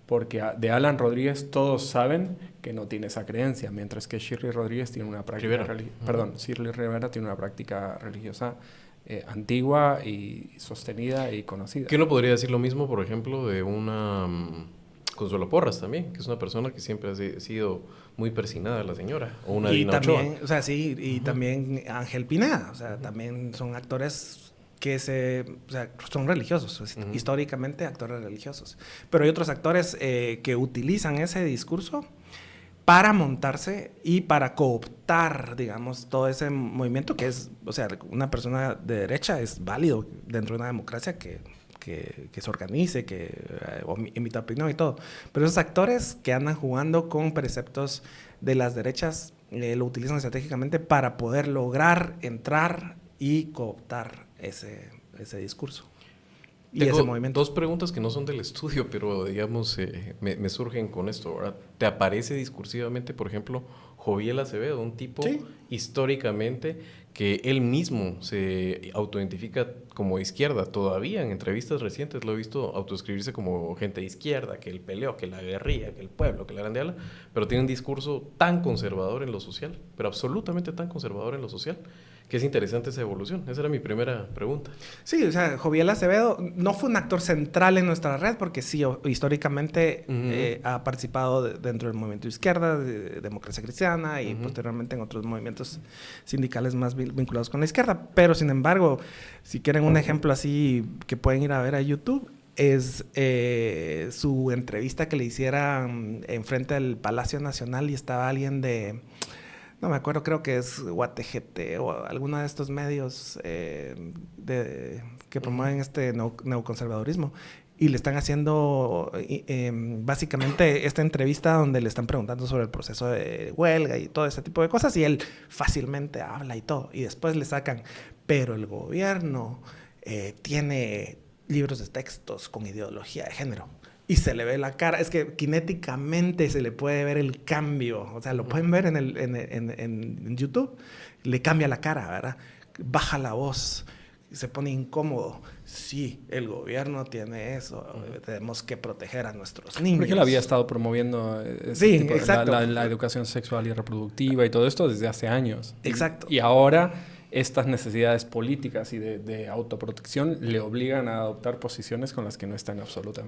porque de Alan Rodríguez todos saben que no tiene esa creencia, mientras que Shirley Rodríguez tiene una práctica Shirley Rivera tiene una práctica religiosa antigua y sostenida y conocida. ¿Qué uno podría decir lo mismo, por ejemplo, de una Consuelo Porras también, que es una persona que siempre ha sido muy persinada, la señora, o una Dina Ochoa? O sea, sí, y también Ángel Pineda, o sea, también son actores que son religiosos, históricamente actores religiosos. Pero hay otros actores que utilizan ese discurso para montarse y para cooptar, digamos, todo ese movimiento que es, o sea, una persona de derecha es válido dentro de una democracia que se organice, que emita opinión y todo. Pero esos actores que andan jugando con preceptos de las derechas lo utilizan estratégicamente para poder lograr entrar y cooptar ese discurso. y ese movimiento. Dos preguntas que no son del estudio, pero digamos me surgen con esto, ¿verdad? ¿Te aparece discursivamente, por ejemplo, Joviel Acevedo, un tipo históricamente que él mismo se autoidentifica como de izquierda? Todavía en entrevistas recientes lo he visto autoescribirse como gente de izquierda, que él peleó, que la guerrilla, que el pueblo, que la grandeala, pero tiene un discurso tan conservador en lo social, pero absolutamente tan conservador en lo social, que es interesante esa evolución. Esa era mi primera pregunta. Sí, o sea, Joviel Acevedo no fue un actor central en nuestra red porque sí, históricamente ha participado dentro del movimiento de izquierda, de democracia cristiana y posteriormente en otros movimientos sindicales más vinculados con la izquierda. Pero, sin embargo, si quieren un ejemplo así que pueden ir a ver a YouTube, es su entrevista que le hicieran enfrente del Palacio Nacional y estaba alguien de... No me acuerdo, creo que es UATGT o alguno de estos medios que promueven este neoconservadurismo. Y le están haciendo básicamente esta entrevista donde le están preguntando sobre el proceso de huelga y todo ese tipo de cosas. Y él fácilmente habla y todo. Y después le sacan, pero el gobierno tiene libros de textos con ideología de género. Y se le ve la cara. Es que kinéticamente se le puede ver el cambio. O sea, lo pueden ver en YouTube. Le cambia la cara, ¿verdad? Baja la voz. Se pone incómodo. Sí, el gobierno tiene eso. Tenemos que proteger a nuestros niños. Porque él había estado promoviendo la educación sexual y reproductiva y todo esto desde hace años. Exacto. Y ahora estas necesidades políticas y de autoprotección le obligan a adoptar posiciones con las que no está en absoluto.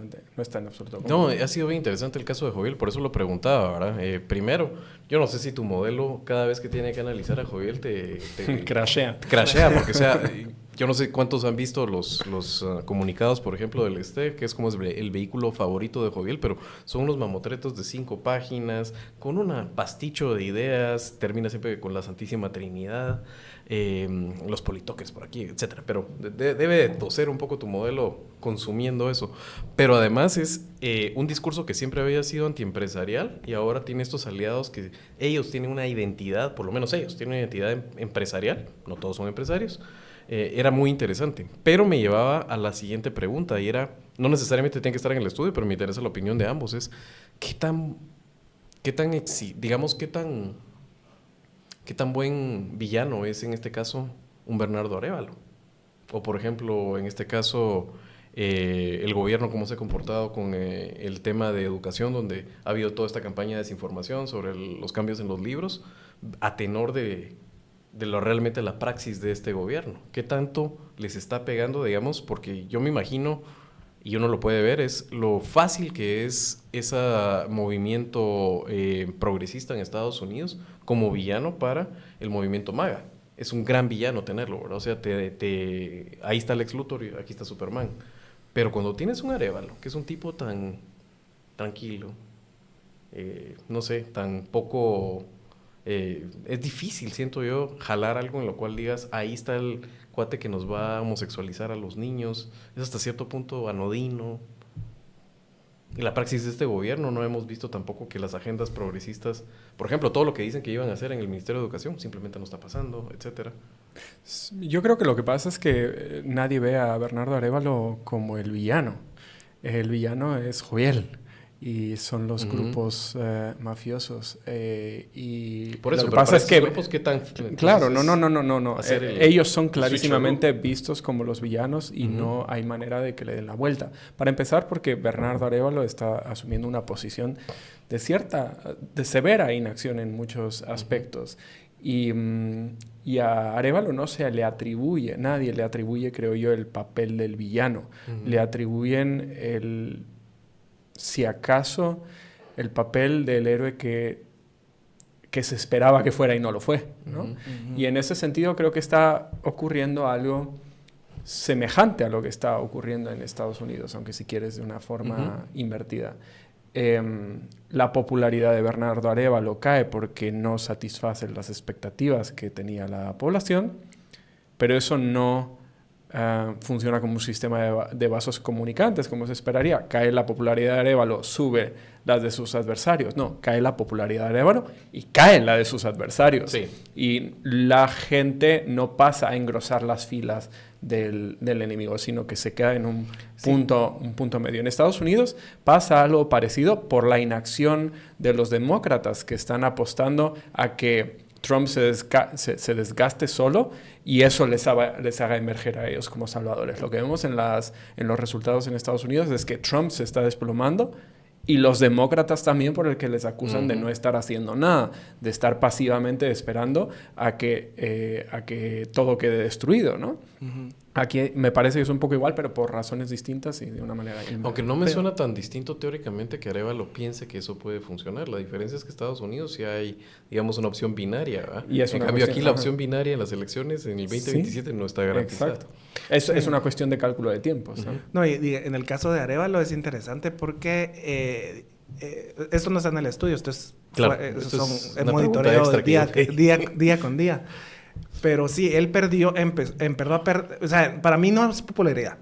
No, ha sido bien interesante el caso de Joviel, por eso lo preguntaba, ¿verdad? Primero, yo no sé si tu modelo cada vez que tiene que analizar a Joviel te crashea, porque o sea, yo no sé cuántos han visto los comunicados, por ejemplo, del que es como el vehículo favorito de Joviel, pero son unos mamotretos de 5 páginas, con un pasticho de ideas, termina siempre con la Santísima Trinidad, los politokers por aquí, etcétera. Pero debe toser un poco tu modelo consumiendo eso. Pero además es un discurso que siempre había sido antiempresarial y ahora tiene estos aliados que ellos tienen una identidad, por lo menos ellos tienen una identidad empresarial, no todos son empresarios. Era muy interesante, pero me llevaba a la siguiente pregunta y era, no necesariamente tiene que estar en el estudio, pero me interesa la opinión de ambos, es qué tan buen villano es en este caso un Bernardo Arévalo, o por ejemplo en este caso el gobierno cómo se ha comportado con el tema de educación, donde ha habido toda esta campaña de desinformación sobre los cambios en los libros a tenor de lo realmente la praxis de este gobierno. ¿Qué tanto les está pegando, digamos? Porque yo me imagino, y uno lo puede ver, es lo fácil que es ese movimiento progresista en Estados Unidos como villano para el movimiento MAGA. Es un gran villano tenerlo, ¿verdad? O sea, ahí está Lex Luthor y aquí está Superman. Pero cuando tienes un Arévalo, que es un tipo tan tranquilo, no sé, tan poco... es difícil, siento yo, jalar algo en lo cual digas, ahí está el cuate que nos va a homosexualizar a los niños. Es hasta cierto punto anodino. En la praxis de este gobierno no hemos visto tampoco que las agendas progresistas, por ejemplo, todo lo que dicen que iban a hacer en el Ministerio de Educación simplemente no está pasando, etcétera. Yo creo que lo que pasa es que nadie ve a Bernardo Arévalo como el villano. El villano es Joviel. Y son los grupos mafiosos. Y por eso, lo que pasa es que... Grupos, ¿qué tan, claro, no. Ellos son clarísimamente vistos como los villanos y no hay manera de que le den la vuelta. Para empezar, porque Bernardo Arévalo está asumiendo una posición de severa inacción en muchos aspectos. Y a Arévalo no se le atribuye, nadie le atribuye, creo yo, el papel del villano. Le atribuyen si acaso, el papel del héroe que se esperaba que fuera y no lo fue, ¿no? Y en ese sentido creo que está ocurriendo algo semejante a lo que está ocurriendo en Estados Unidos, aunque si quieres de una forma invertida. La popularidad de Bernardo Arévalo cae porque no satisface las expectativas que tenía la población, pero eso no funciona como un sistema de vasos comunicantes, como se esperaría. Cae la popularidad de Arévalo, sube las de sus adversarios. No, cae la popularidad de Arévalo y cae la de sus adversarios. Sí. Y la gente no pasa a engrosar las filas del enemigo, sino que se queda en un punto medio. En Estados Unidos pasa algo parecido por la inacción de los demócratas, que están apostando a que Trump se desgaste solo y eso les haga emerger a ellos como salvadores. Lo que vemos en los resultados en Estados Unidos es que Trump se está desplomando y los demócratas también, por el que les acusan de no estar haciendo nada, de estar pasivamente esperando a que todo quede destruido, ¿no? Aquí me parece que es un poco igual, pero por razones distintas y de una manera... Aunque no me suena tan distinto teóricamente que Arévalo piense que eso puede funcionar. La diferencia es que en Estados Unidos sí hay, digamos, una opción binaria, ¿verdad? Y es en cambio, aquí la opción binaria en las elecciones en el 2027 no está garantizada. Exacto. Es una cuestión de cálculo de tiempos, ¿no? No, y en el caso de Arévalo es interesante porque esto no está en el estudio, esto es, claro, es monitoreo día con día. Pero sí, él o sea, para mí no es popularidad.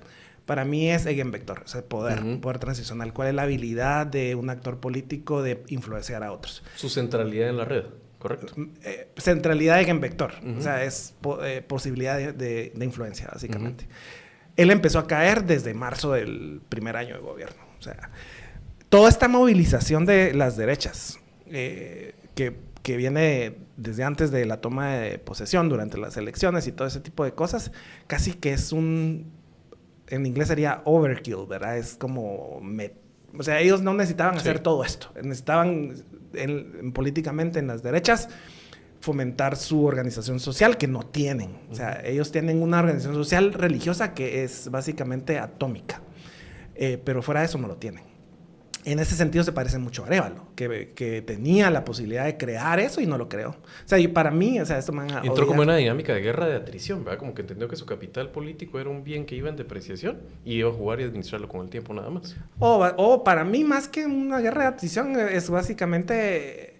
Para mí es eigenvector, o sea, poder transicional. ¿Cuál es la habilidad de un actor político de influenciar a otros? Su centralidad en la red, correcto. Centralidad eigenvector, o sea, es posibilidad de influencia, básicamente. Él empezó a caer desde marzo del primer año de gobierno. O sea, toda esta movilización de las derechas, que viene desde antes de la toma de posesión, durante las elecciones y todo ese tipo de cosas, casi que es en inglés sería overkill, ¿verdad? Es como... o sea, ellos no necesitaban hacer todo esto. Necesitaban, políticamente, en las derechas, fomentar su organización social, que no tienen. O sea, ellos tienen una organización social religiosa que es básicamente atómica. Pero fuera de eso no lo tienen. En ese sentido se parece mucho a Arévalo, que tenía la posibilidad de crear eso y no lo creó. O sea, y para mí, o sea, esto me han entró como en una dinámica de guerra de atrición, ¿verdad? Como que entendió que su capital político era un bien que iba en depreciación y iba a jugar y administrarlo con el tiempo nada más. O para mí, más que una guerra de atrición, es básicamente...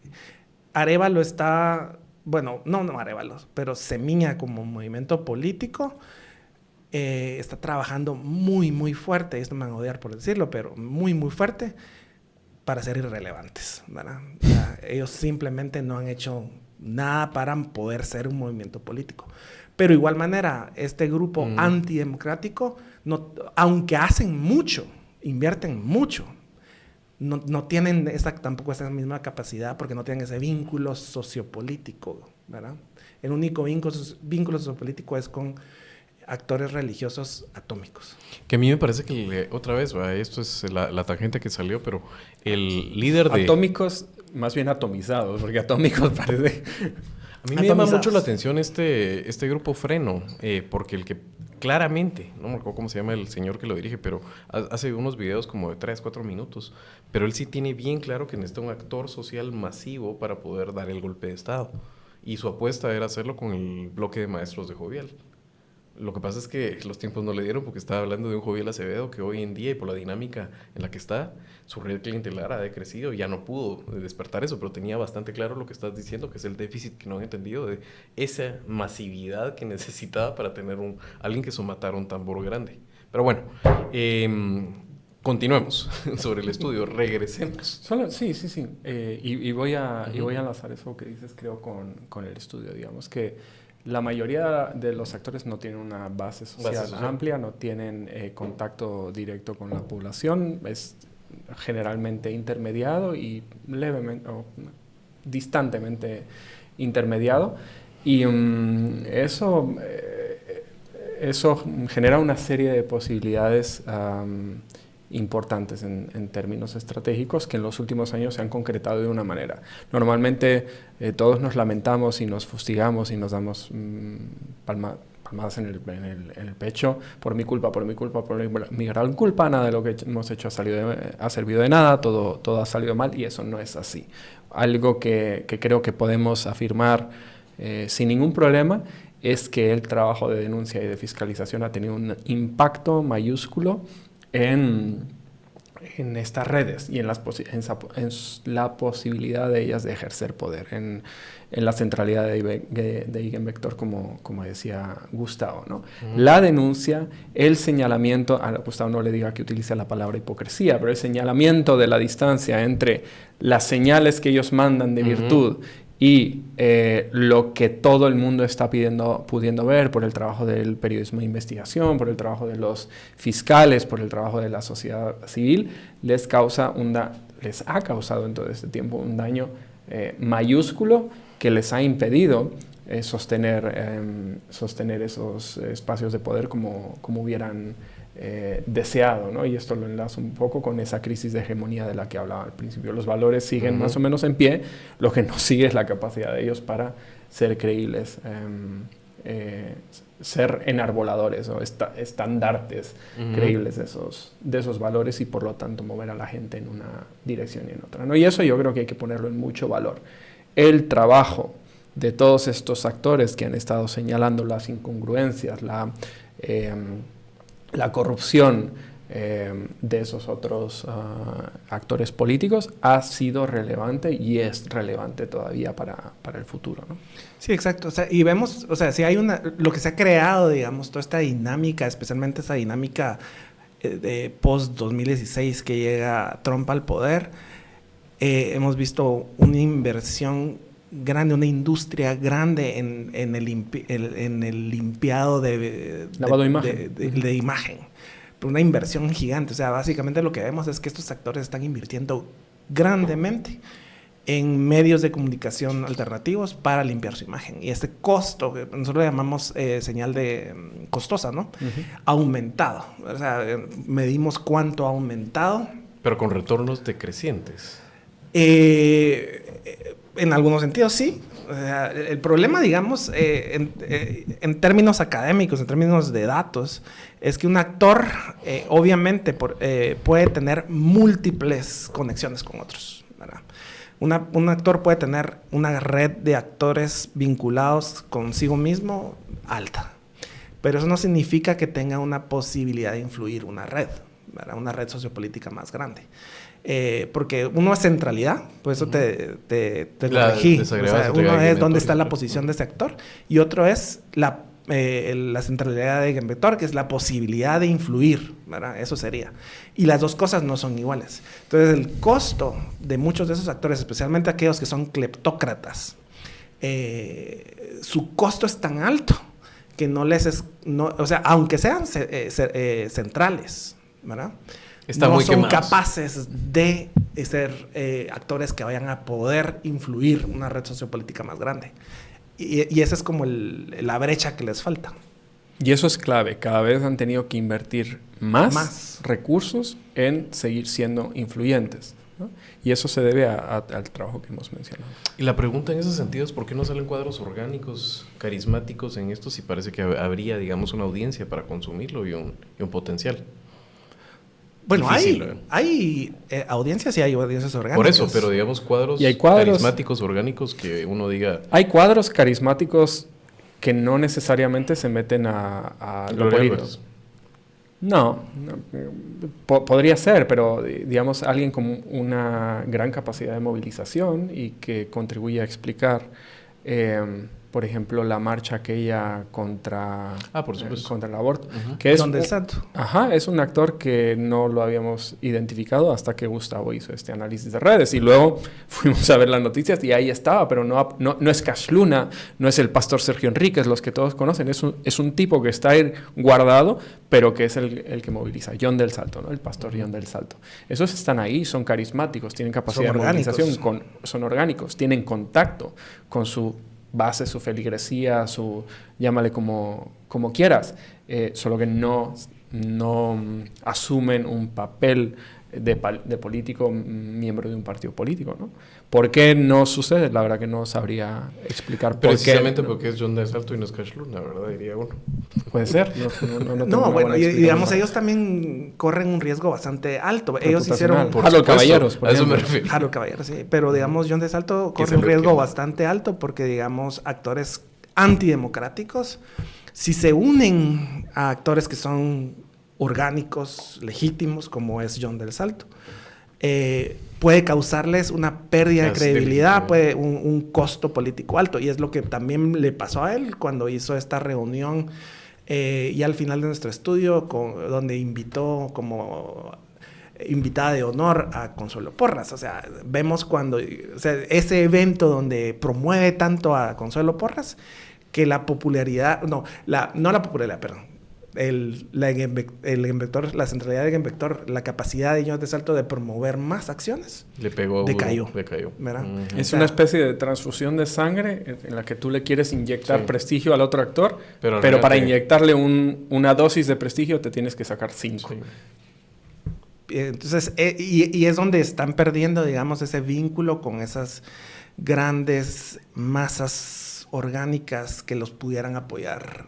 Arévalo está... Bueno, no Arévalo, pero Semilla como movimiento político... está trabajando muy, muy fuerte, esto me van a odiar por decirlo, pero muy, muy fuerte para ser irrelevantes, ¿verdad? Ellos simplemente no han hecho nada para poder ser un movimiento político. Pero de igual manera, este grupo antidemocrático, aunque hacen mucho, invierten mucho, no tienen tampoco esa misma capacidad porque no tienen ese vínculo sociopolítico, ¿verdad? El único vínculo sociopolítico es con actores religiosos atómicos. Que a mí me parece que, otra vez, esto es la tangente que salió, pero el líder de... Atómicos, más bien atomizados, porque atómicos parece... A mí me llama mucho la atención este grupo Freno, porque el que claramente, no me acuerdo cómo se llama el señor que lo dirige, pero hace unos videos como de 3-4 minutos, pero él sí tiene bien claro que necesita un actor social masivo para poder dar el golpe de Estado. Y su apuesta era hacerlo con el bloque de maestros de Jovial. Lo que pasa es que los tiempos no le dieron porque estaba hablando de un Jovial Acevedo que hoy en día y por la dinámica en la que está, su red clientelar ha decrecido y ya no pudo despertar eso, pero tenía bastante claro lo que estás diciendo, que es el déficit que no han entendido de esa masividad que necesitaba para tener alguien que somatara un tambor grande. Pero bueno, continuemos sobre el estudio, regresemos. Sí. Y voy a enlazar eso que dices, creo, con el estudio, digamos, que la mayoría de los actores no tienen una base social amplia, no tienen contacto directo con la población, es generalmente intermediado y levemente o distantemente intermediado, y eso genera una serie de posibilidades importantes en términos estratégicos que en los últimos años se han concretado de una manera. Normalmente todos nos lamentamos y nos fustigamos y nos damos palmadas en el pecho por mi culpa, por mi gran culpa, nada de lo que hemos hecho ha servido de nada, todo ha salido mal, y eso no es así. Algo que creo que podemos afirmar sin ningún problema es que el trabajo de denuncia y de fiscalización ha tenido un impacto mayúsculo en en estas redes y en la posibilidad de ellas de ejercer poder, en la centralidad de Eigenvector, como decía Gustavo, ¿no? La denuncia, el señalamiento, a Gustavo no le diga que utilice la palabra hipocresía, pero el señalamiento de la distancia entre las señales que ellos mandan de virtud y lo que todo el mundo está pudiendo ver por el trabajo del periodismo de investigación, por el trabajo de los fiscales, por el trabajo de la sociedad civil, les ha causado en todo este tiempo un daño mayúsculo que les ha impedido sostener esos espacios de poder como hubieran deseado, ¿no? Y esto lo enlazo un poco con esa crisis de hegemonía de la que hablaba al principio. Los valores siguen más o menos en pie, lo que no sigue es la capacidad de ellos para ser creíbles, ser enarboladores o estandartes creíbles de esos valores y por lo tanto mover a la gente en una dirección y en otra, ¿no? Y eso yo creo que hay que ponerlo en mucho valor. El trabajo de todos estos actores que han estado señalando las incongruencias, la corrupción de esos otros actores políticos ha sido relevante y es relevante todavía para el futuro, ¿no? Sí, exacto. O sea, y vemos, o sea, si hay lo que se ha creado, digamos, toda esta dinámica, especialmente esa dinámica de post-2016 que llega Trump al poder, hemos visto una inversión grande, una industria grande en el limpiado lavado de imagen. De imagen. Una inversión gigante. O sea, básicamente lo que vemos es que estos actores están invirtiendo grandemente en medios de comunicación alternativos para limpiar su imagen. Y este costo, que nosotros le llamamos señal de costosa, ¿no? Ha aumentado. O sea, medimos cuánto ha aumentado. Pero con retornos decrecientes. En algunos sentidos, sí. O sea, el problema, digamos, en términos académicos, en términos de datos, es que un actor, obviamente, puede tener múltiples conexiones con otros, ¿verdad? Un actor puede tener una red de actores vinculados consigo mismo alta, pero eso no significa que tenga una posibilidad de influir una red, ¿verdad? Una red sociopolítica más grande. Porque uno es centralidad, por eso te corregí. O sea, uno es dónde está la posición de ese actor y otro es la centralidad de Eigenvector, que es la posibilidad de influir, ¿verdad? Eso sería. Y las dos cosas no son iguales. Entonces, el costo de muchos de esos actores, especialmente aquellos que son cleptócratas, su costo es tan alto que o sea, aunque sean centrales, ¿verdad? No son capaces de ser actores que vayan a poder influir una red sociopolítica más grande. Y esa es como la brecha que les falta. Y eso es clave. Cada vez han tenido que invertir más recursos en seguir siendo influyentes, ¿no? Y eso se debe al trabajo que hemos mencionado. Y la pregunta en ese sentido es ¿por qué no salen cuadros orgánicos, carismáticos en esto si parece que habría, digamos, una audiencia para consumirlo y un potencial? Bueno, hay audiencias y hay audiencias orgánicas. Por eso, pero digamos cuadros carismáticos, orgánicos que uno diga... Hay cuadros carismáticos que no necesariamente se meten a lo político. No, podría ser, pero digamos alguien con una gran capacidad de movilización y que contribuye a explicar... por ejemplo, la marcha aquella contra el aborto. Que es John Santo. Es un actor que no lo habíamos identificado hasta que Gustavo hizo este análisis de redes. Y luego fuimos a ver las noticias y ahí estaba, pero no es Cash Luna, no es el pastor Sergio Enríquez, los que todos conocen. Es un tipo que está ahí guardado, pero que es el que moviliza. John del Salto, ¿no? El pastor John del Salto. Esos están ahí, son carismáticos, tienen capacidad de movilización, son orgánicos, tienen contacto con su base, su feligresía, llámale como quieras, solo que no asumen un papel de político, miembro de un partido político, ¿no? ¿Por qué no sucede? La verdad que no sabría explicar por qué. Precisamente porque es John de Salto y no es Cash Luna, ¿verdad? Diría uno. Puede ser. No, bueno, y digamos, ellos también corren un riesgo bastante alto. Ellos hicieron... Harold Caballeros, por ejemplo. A eso me refiero. Harold Caballeros, sí. Pero, digamos, John de Salto corre un riesgo bastante alto porque, digamos, actores antidemocráticos, si se unen a actores que son orgánicos, legítimos, como es John del Salto. Puede causarles una pérdida de credibilidad, un costo político alto. Y es lo que también le pasó a él cuando hizo esta reunión y al final de nuestro estudio, donde invitó como invitada de honor a Consuelo Porras. O sea, vemos cuando, o sea, ese evento donde promueve tanto a Consuelo Porras, que la popularidad, no la popularidad, perdón, la centralidad del Genvector, la capacidad de John del Salto de promover más acciones, decayó. ¿Verdad? Es una especie de transfusión de sangre en la que tú le quieres inyectar prestigio al otro actor, pero para inyectarle una dosis de prestigio te tienes que sacar 5. Sí. Entonces, y es donde están perdiendo, digamos, ese vínculo con esas grandes masas orgánicas que los pudieran apoyar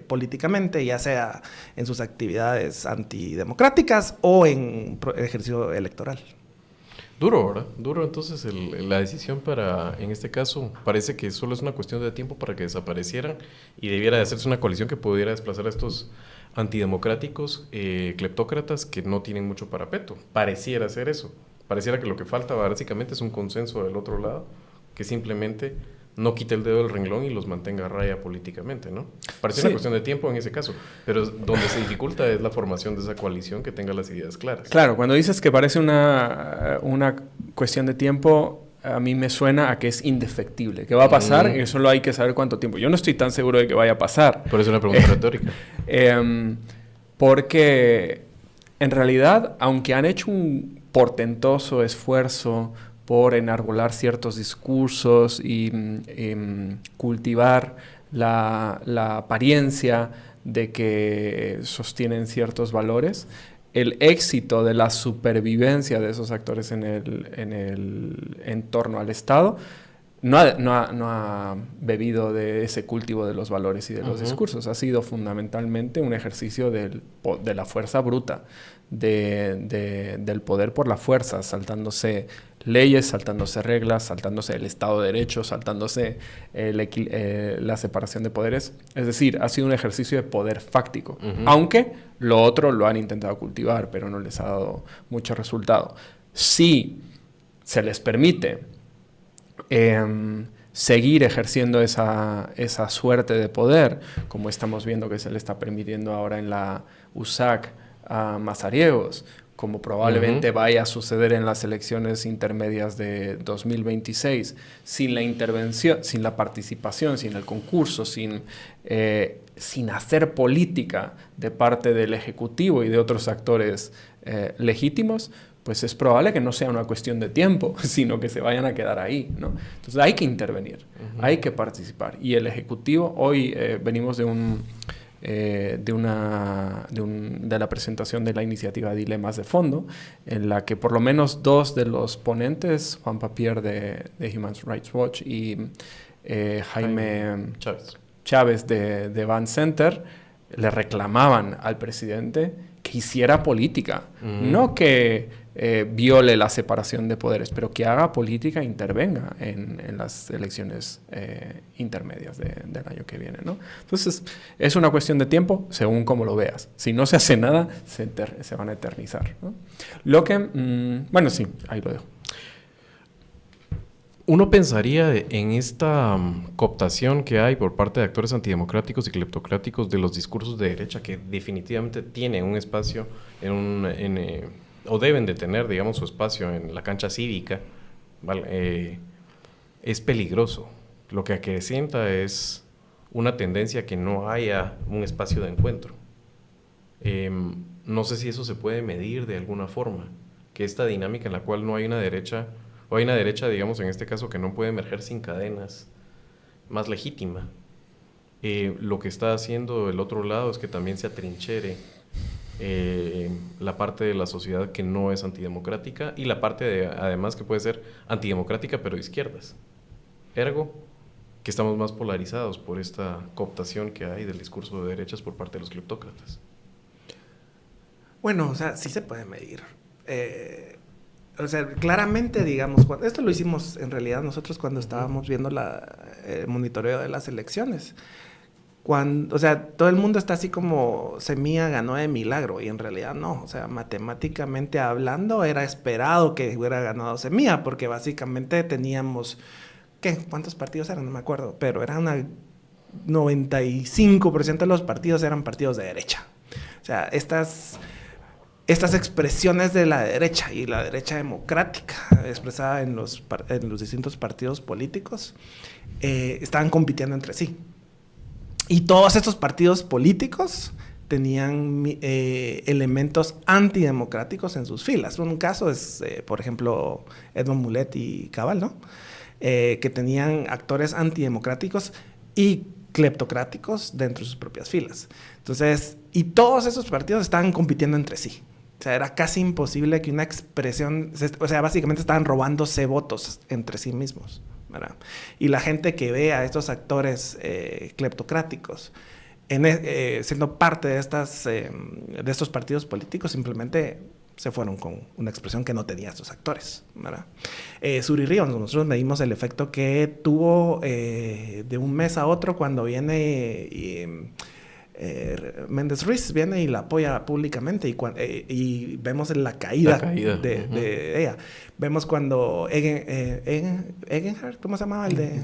políticamente, ya sea en sus actividades antidemocráticas o en ejercicio electoral. Duro, ¿verdad? Duro, entonces la decisión en este caso, parece que solo es una cuestión de tiempo para que desaparecieran y debiera de hacerse una coalición que pudiera desplazar a estos antidemocráticos, cleptócratas que no tienen mucho parapeto. Pareciera ser eso. Pareciera que lo que falta básicamente es un consenso del otro lado que simplemente no quite el dedo del renglón y los mantenga a raya políticamente, ¿no? Parece una cuestión de tiempo en ese caso, pero donde se dificulta es la formación de esa coalición que tenga las ideas claras. Claro, cuando dices que parece una cuestión de tiempo, a mí me suena a que es indefectible, que va a pasar y solo hay que saber cuánto tiempo. Yo no estoy tan seguro de que vaya a pasar. Por eso es una pregunta retórica. Porque en realidad, aunque han hecho un portentoso esfuerzo por enarbolar ciertos discursos y cultivar la apariencia de que sostienen ciertos valores, el éxito de la supervivencia de esos actores en torno al Estado no ha bebido de ese cultivo de los valores y de los discursos. Ha sido fundamentalmente un ejercicio de la fuerza bruta, del poder por la fuerza, saltándose leyes, saltándose reglas, saltándose el Estado de Derecho, saltándose la separación de poderes. Es decir, ha sido un ejercicio de poder fáctico, aunque lo otro lo han intentado cultivar, pero no les ha dado mucho resultado. Si se les permite seguir ejerciendo esa suerte de poder, como estamos viendo que se le está permitiendo ahora en la USAC a Mazariegos, como probablemente vaya a suceder en las elecciones intermedias de 2026, sin la intervención, sin la participación, sin el concurso, sin hacer política de parte del Ejecutivo y de otros actores legítimos, pues es probable que no sea una cuestión de tiempo, sino que se vayan a quedar ahí, ¿no? Entonces hay que intervenir, hay que participar. Y el Ejecutivo, hoy venimos de la presentación de la iniciativa Dilemas de Fondo, en la que por lo menos 2 de los ponentes, Juan Papier de Human Rights Watch y Jaime Chávez de Van Center, le reclamaban al presidente que hiciera política, no que viole la separación de poderes, pero que haga política e intervenga en las elecciones intermedias del año que viene, ¿no? Entonces, es una cuestión de tiempo según como lo veas. Si no se hace nada, se van a eternizar, ¿no? Lo que... bueno, sí, ahí lo dejo. Uno pensaría en esta cooptación que hay por parte de actores antidemocráticos y cleptocráticos de los discursos de derecha, que definitivamente tienen un espacio o deben de tener, digamos, su espacio en la cancha cívica, ¿vale? Es peligroso. Lo que acrecienta es una tendencia que no haya un espacio de encuentro. No sé si eso se puede medir de alguna forma, que esta dinámica en la cual no hay una derecha, o hay una derecha, digamos, en este caso, que no puede emerger sin cadenas, más legítima. Lo que está haciendo el otro lado es que también se atrinchere la parte de la sociedad que no es antidemocrática y la parte además que puede ser antidemocrática pero de izquierdas. Ergo, que estamos más polarizados por esta cooptación que hay del discurso de derechas por parte de los cleptócratas. Bueno, o sea, sí se puede medir. O sea, claramente, digamos, esto lo hicimos en realidad nosotros cuando estábamos viendo el monitoreo de las elecciones. cuando, o sea, todo el mundo está así como Semilla ganó de milagro, y en realidad no. O sea, matemáticamente hablando, era esperado que hubiera ganado Semilla, porque básicamente teníamos, ¿qué? ¿Cuántos partidos eran? No me acuerdo, pero era una 95% de los partidos eran partidos de derecha. O sea, estas expresiones de la derecha y la derecha democrática expresada en los distintos partidos políticos estaban compitiendo entre sí. Y todos estos partidos políticos tenían elementos antidemocráticos en sus filas. Un caso es, por ejemplo, Edmond Mulet y Cabal, ¿no? Que tenían actores antidemocráticos y cleptocráticos dentro de sus propias filas. Entonces, y todos esos partidos estaban compitiendo entre sí. O sea, era casi imposible que una expresión... O sea, básicamente estaban robándose votos entre sí mismos, ¿verdad? Y la gente que ve a estos actores cleptocráticos siendo parte de estos partidos políticos, simplemente se fueron con una expresión que no tenía estos actores, ¿verdad? Suri Ríos, nosotros medimos el efecto que tuvo de un mes a otro cuando viene... Méndez Ruiz viene y la apoya públicamente y vemos la caída de ella. Vemos cuando Egenhardt, ¿cómo se llamaba? El de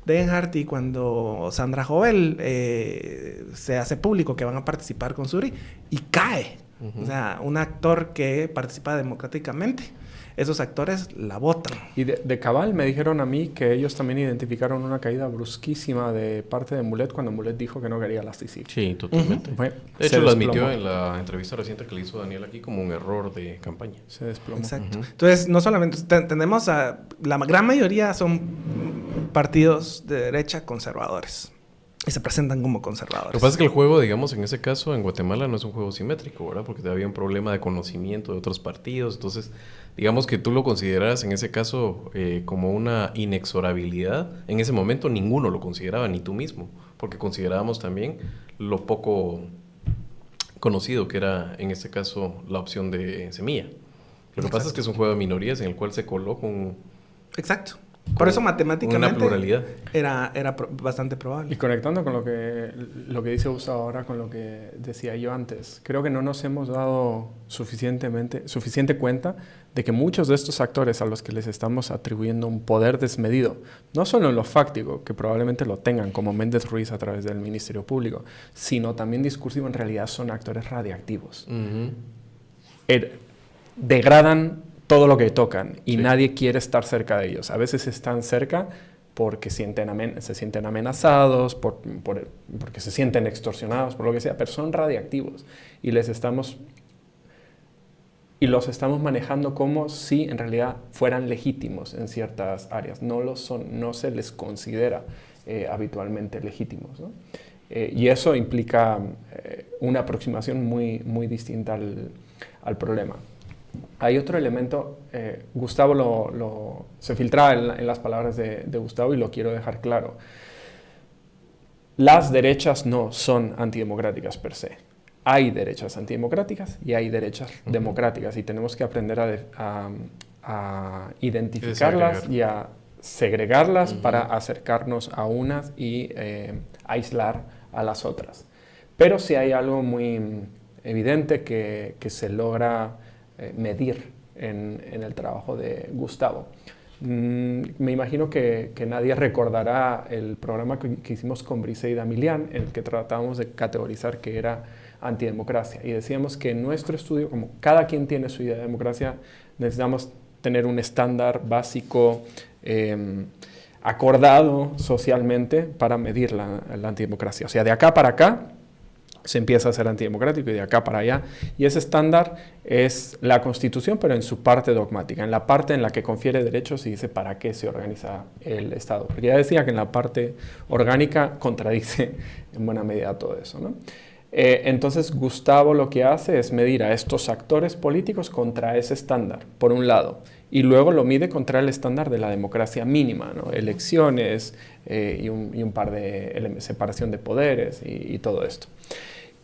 Degenhardt, y cuando Sandra Jovel se hace público que van a participar con Suri y cae. O sea, un actor que participa democráticamente, esos actores la votan. Y de Cabal me dijeron a mí que ellos también identificaron una caída brusquísima de parte de Mulet cuando Mulet dijo que no quería las CICIG. Sí, totalmente. De hecho, lo admitió en la entrevista reciente que le hizo Daniel aquí como un error de campaña. Se desplomó. Exacto. Entonces, no solamente tenemos la gran mayoría son partidos de derecha conservadores. Y se presentan como conservadores. Lo que pasa es que el juego, digamos, en ese caso, en Guatemala no es un juego simétrico, ¿verdad? Porque había un problema de conocimiento de otros partidos. Entonces, digamos que tú lo consideras en ese caso como una inexorabilidad. En ese momento ninguno lo consideraba, ni tú mismo. Porque considerábamos también lo poco conocido que era, en este caso, la opción de Semilla. Lo que pasa es que es un juego de minorías en el cual se coló con... Exacto. Por eso matemáticamente una pluralidad. Era bastante probable. Y conectando con lo que dice Gustavo ahora, con lo que decía yo antes, creo que no nos hemos dado suficiente cuenta de que muchos de estos actores a los que les estamos atribuyendo un poder desmedido, no solo en lo fáctico, que probablemente lo tengan, como Méndez Ruiz a través del Ministerio Público, sino también discursivo, en realidad son actores radiactivos. Degradan todo lo que tocan y nadie quiere estar cerca de ellos. A veces están cerca porque se sienten amenazados, porque se sienten extorsionados, por lo que sea, pero son radiactivos y los estamos manejando como si en realidad fueran legítimos en ciertas áreas. No lo son, no se les considera habitualmente legítimos, ¿no? Y eso implica una aproximación muy, muy distinta al problema. Hay otro elemento, Gustavo se filtraba en las palabras de Gustavo y lo quiero dejar claro. Las derechas no son antidemocráticas per se. Hay derechas antidemocráticas y hay derechas democráticas y tenemos que aprender a identificarlas y a segregarlas para acercarnos a unas y aislar a las otras. Pero sí hay algo muy evidente que se logra medir en el trabajo de Gustavo. Me imagino que nadie recordará el programa que hicimos con Briseida Milian, en el que tratábamos de categorizar qué era antidemocracia. Y decíamos que en nuestro estudio, como cada quien tiene su idea de democracia, necesitamos tener un estándar básico acordado socialmente para medir la antidemocracia. O sea, de acá para acá se empieza a ser antidemocrático y de acá para allá. Y ese estándar es la Constitución, pero en su parte dogmática, en la parte en la que confiere derechos y dice para qué se organiza el Estado. Porque ya decía que en la parte orgánica contradice en buena medida todo eso, ¿no? Entonces Gustavo lo que hace es medir a estos actores políticos contra ese estándar, por un lado, y luego lo mide contra el estándar de la democracia mínima, ¿no? Elecciones y un par de separación de poderes y todo esto.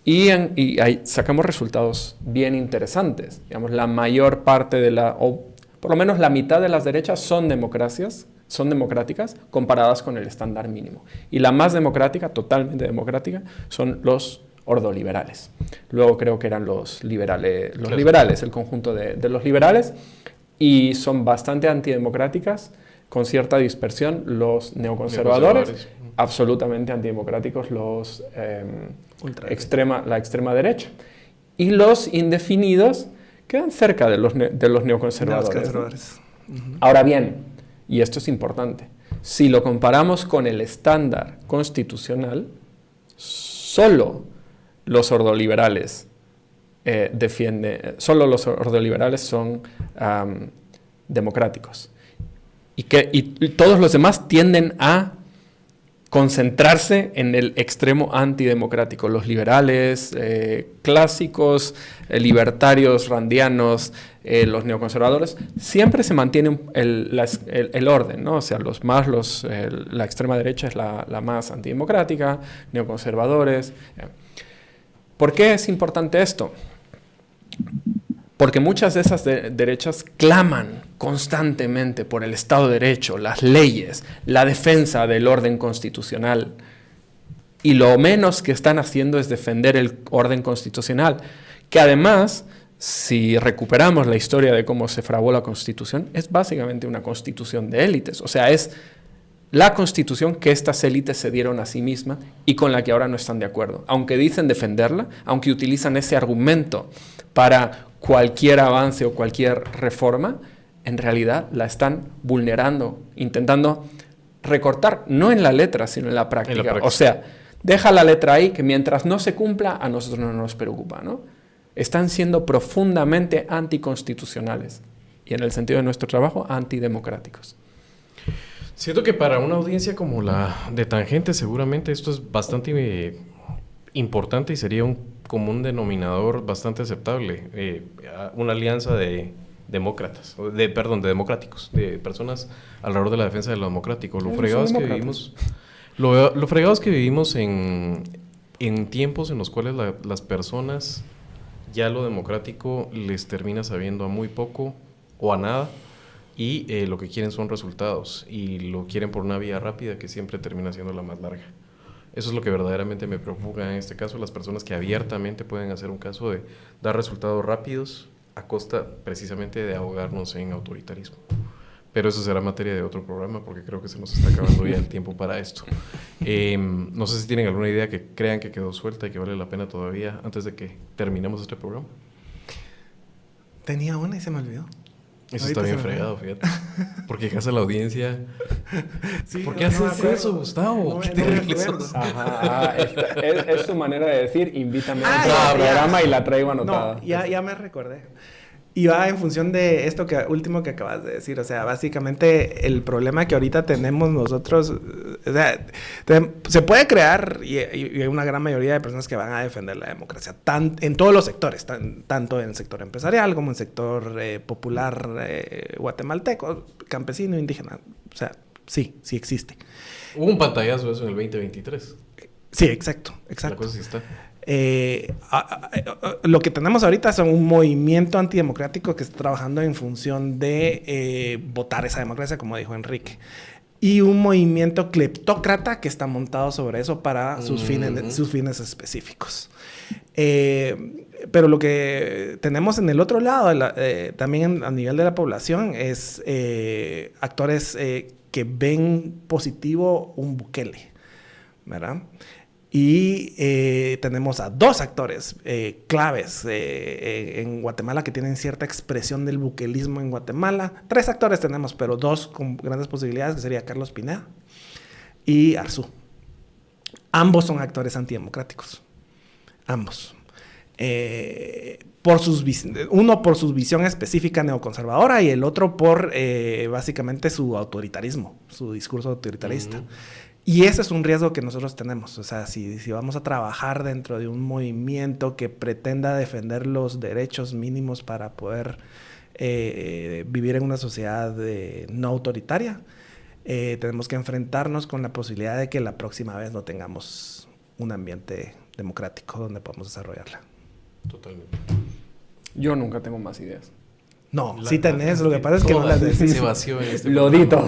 Y ahí sacamos resultados bien interesantes. Digamos, la mayor parte o por lo menos la mitad de las derechas son democracias son democráticas comparadas con el estándar mínimo. Y la más democrática, totalmente democrática, son los ordoliberales. Luego creo que eran los liberales, el conjunto de los liberales, y son bastante antidemocráticas, con cierta dispersión, los neoconservadores, absolutamente antidemocráticos, la extrema derecha. Y los indefinidos quedan cerca de los neoconservadores. Ahora bien, y esto es importante, si lo comparamos con el estándar constitucional, solo los ordoliberales son democráticos. Y todos los demás tienden a concentrarse en el extremo antidemocrático. Los liberales clásicos, libertarios, randianos, los neoconservadores, siempre se mantiene el orden, ¿no? O sea, la extrema derecha es la más antidemocrática, neoconservadores. ¿Por qué es importante esto? Porque muchas de esas derechas claman constantemente por el Estado de Derecho, las leyes, la defensa del orden constitucional. Y lo menos que están haciendo es defender el orden constitucional, que además, si recuperamos la historia de cómo se fraguó la Constitución, es básicamente una constitución de élites. O sea, es la constitución que estas élites se dieron a sí mismas y con la que ahora no están de acuerdo. Aunque dicen defenderla, aunque utilizan ese argumento para cualquier avance o cualquier reforma, en realidad la están vulnerando, intentando recortar, no en la letra, sino en la práctica. O sea, deja la letra ahí, que mientras no se cumpla, a nosotros no nos preocupa, ¿no? Están siendo profundamente anticonstitucionales y, en el sentido de nuestro trabajo, antidemocráticos. Siento que para una audiencia como la de Tangente, seguramente esto es bastante importante y sería un común denominador bastante aceptable. Una alianza de democráticos, de personas alrededor de la defensa de lo democrático. Lo fregados que vivimos en tiempos en los cuales las personas, ya lo democrático les termina sabiendo a muy poco o a nada, y lo que quieren son resultados, y lo quieren por una vía rápida que siempre termina siendo la más larga. Eso es lo que verdaderamente me preocupa en este caso, las personas que abiertamente pueden hacer un caso de dar resultados rápidos a costa precisamente de ahogarnos en autoritarismo. Pero eso será materia de otro programa, porque creo que se nos está acabando ya el tiempo para esto. No sé si tienen alguna idea que crean que quedó suelta y que vale la pena todavía antes de que terminemos este programa. Tenía una y se me olvidó. Eso está bien fregado, fíjate. Porque casa la audiencia. Sí, ¿Por qué haces eso, Gustavo? ¿Qué terrible sos? Es tu manera de decir, invítame a un programa y la traigo anotada. No, ya me recordé. Y va en función de esto último que acabas de decir. O sea, básicamente el problema que ahorita tenemos nosotros, o sea, se puede crear, y hay una gran mayoría de personas que van a defender la democracia, en todos los sectores, tanto en el sector empresarial como en el sector popular guatemalteco, campesino, indígena. O sea, sí existe. Hubo un pantallazo de eso en el 2023. Sí, exacto. La cosa sí está. Lo que tenemos ahorita es un movimiento antidemocrático que está trabajando en función de votar esa democracia, como dijo Enrique, y un movimiento cleptócrata que está montado sobre eso para sus fines específicos. Pero lo que tenemos en el otro lado, también a nivel de la población, es actores que ven positivo un Bukele, ¿verdad? Y tenemos a dos actores claves en Guatemala que tienen cierta expresión del buquelismo en Guatemala. 3 actores tenemos, pero 2 con grandes posibilidades, que sería Carlos Pineda y Arzú. Ambos son actores antidemocráticos. Ambos. Uno por su visión específica neoconservadora y el otro por básicamente su autoritarismo, su discurso autoritarista. Y ese es un riesgo que nosotros tenemos. O sea, si vamos a trabajar dentro de un movimiento que pretenda defender los derechos mínimos para poder vivir en una sociedad no autoritaria, tenemos que enfrentarnos con la posibilidad de que la próxima vez no tengamos un ambiente democrático donde podamos desarrollarla. Totalmente. Yo nunca tengo más ideas. No, sí tenés, lo que pasa es que no las decís. Se vació en este Lodito.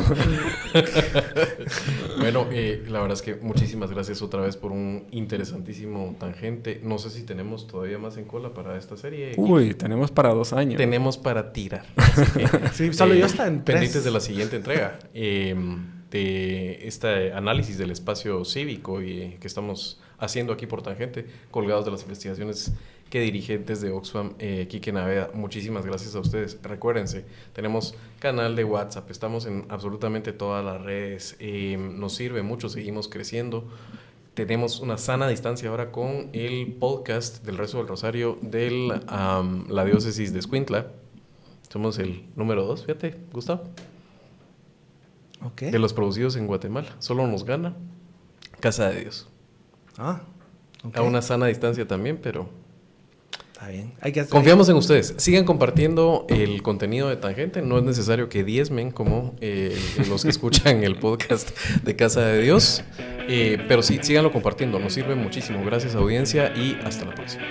Bueno, la verdad es que muchísimas gracias otra vez por un interesantísimo tangente. No sé si tenemos todavía más en cola para esta serie. Uy, tenemos para 2 años. Tenemos para tirar. Así que, Sí, solo yo está en 3. pendientes de la siguiente entrega. De este análisis del espacio cívico y que estamos haciendo aquí por Tangente, colgados de las investigaciones que dirige desde Oxfam, Quique Naveda. Muchísimas gracias a ustedes. Recuérdense, tenemos canal de WhatsApp, estamos en absolutamente todas las redes, nos sirve mucho, seguimos creciendo. Tenemos una sana distancia ahora con el podcast del Rezo del Rosario de la diócesis de Escuintla. Somos el número 2, fíjate, Gustavo. Okay. De los producidos en Guatemala. Solo nos gana Casa de Dios. Okay. A una sana distancia también, pero está bien. Hay que hacer... Confiamos en ustedes. Sigan compartiendo el contenido de Tangente. No es necesario que diezmen como los que escuchan el podcast de Casa de Dios. Pero sí, síganlo compartiendo. Nos sirve muchísimo. Gracias, audiencia, y hasta la próxima.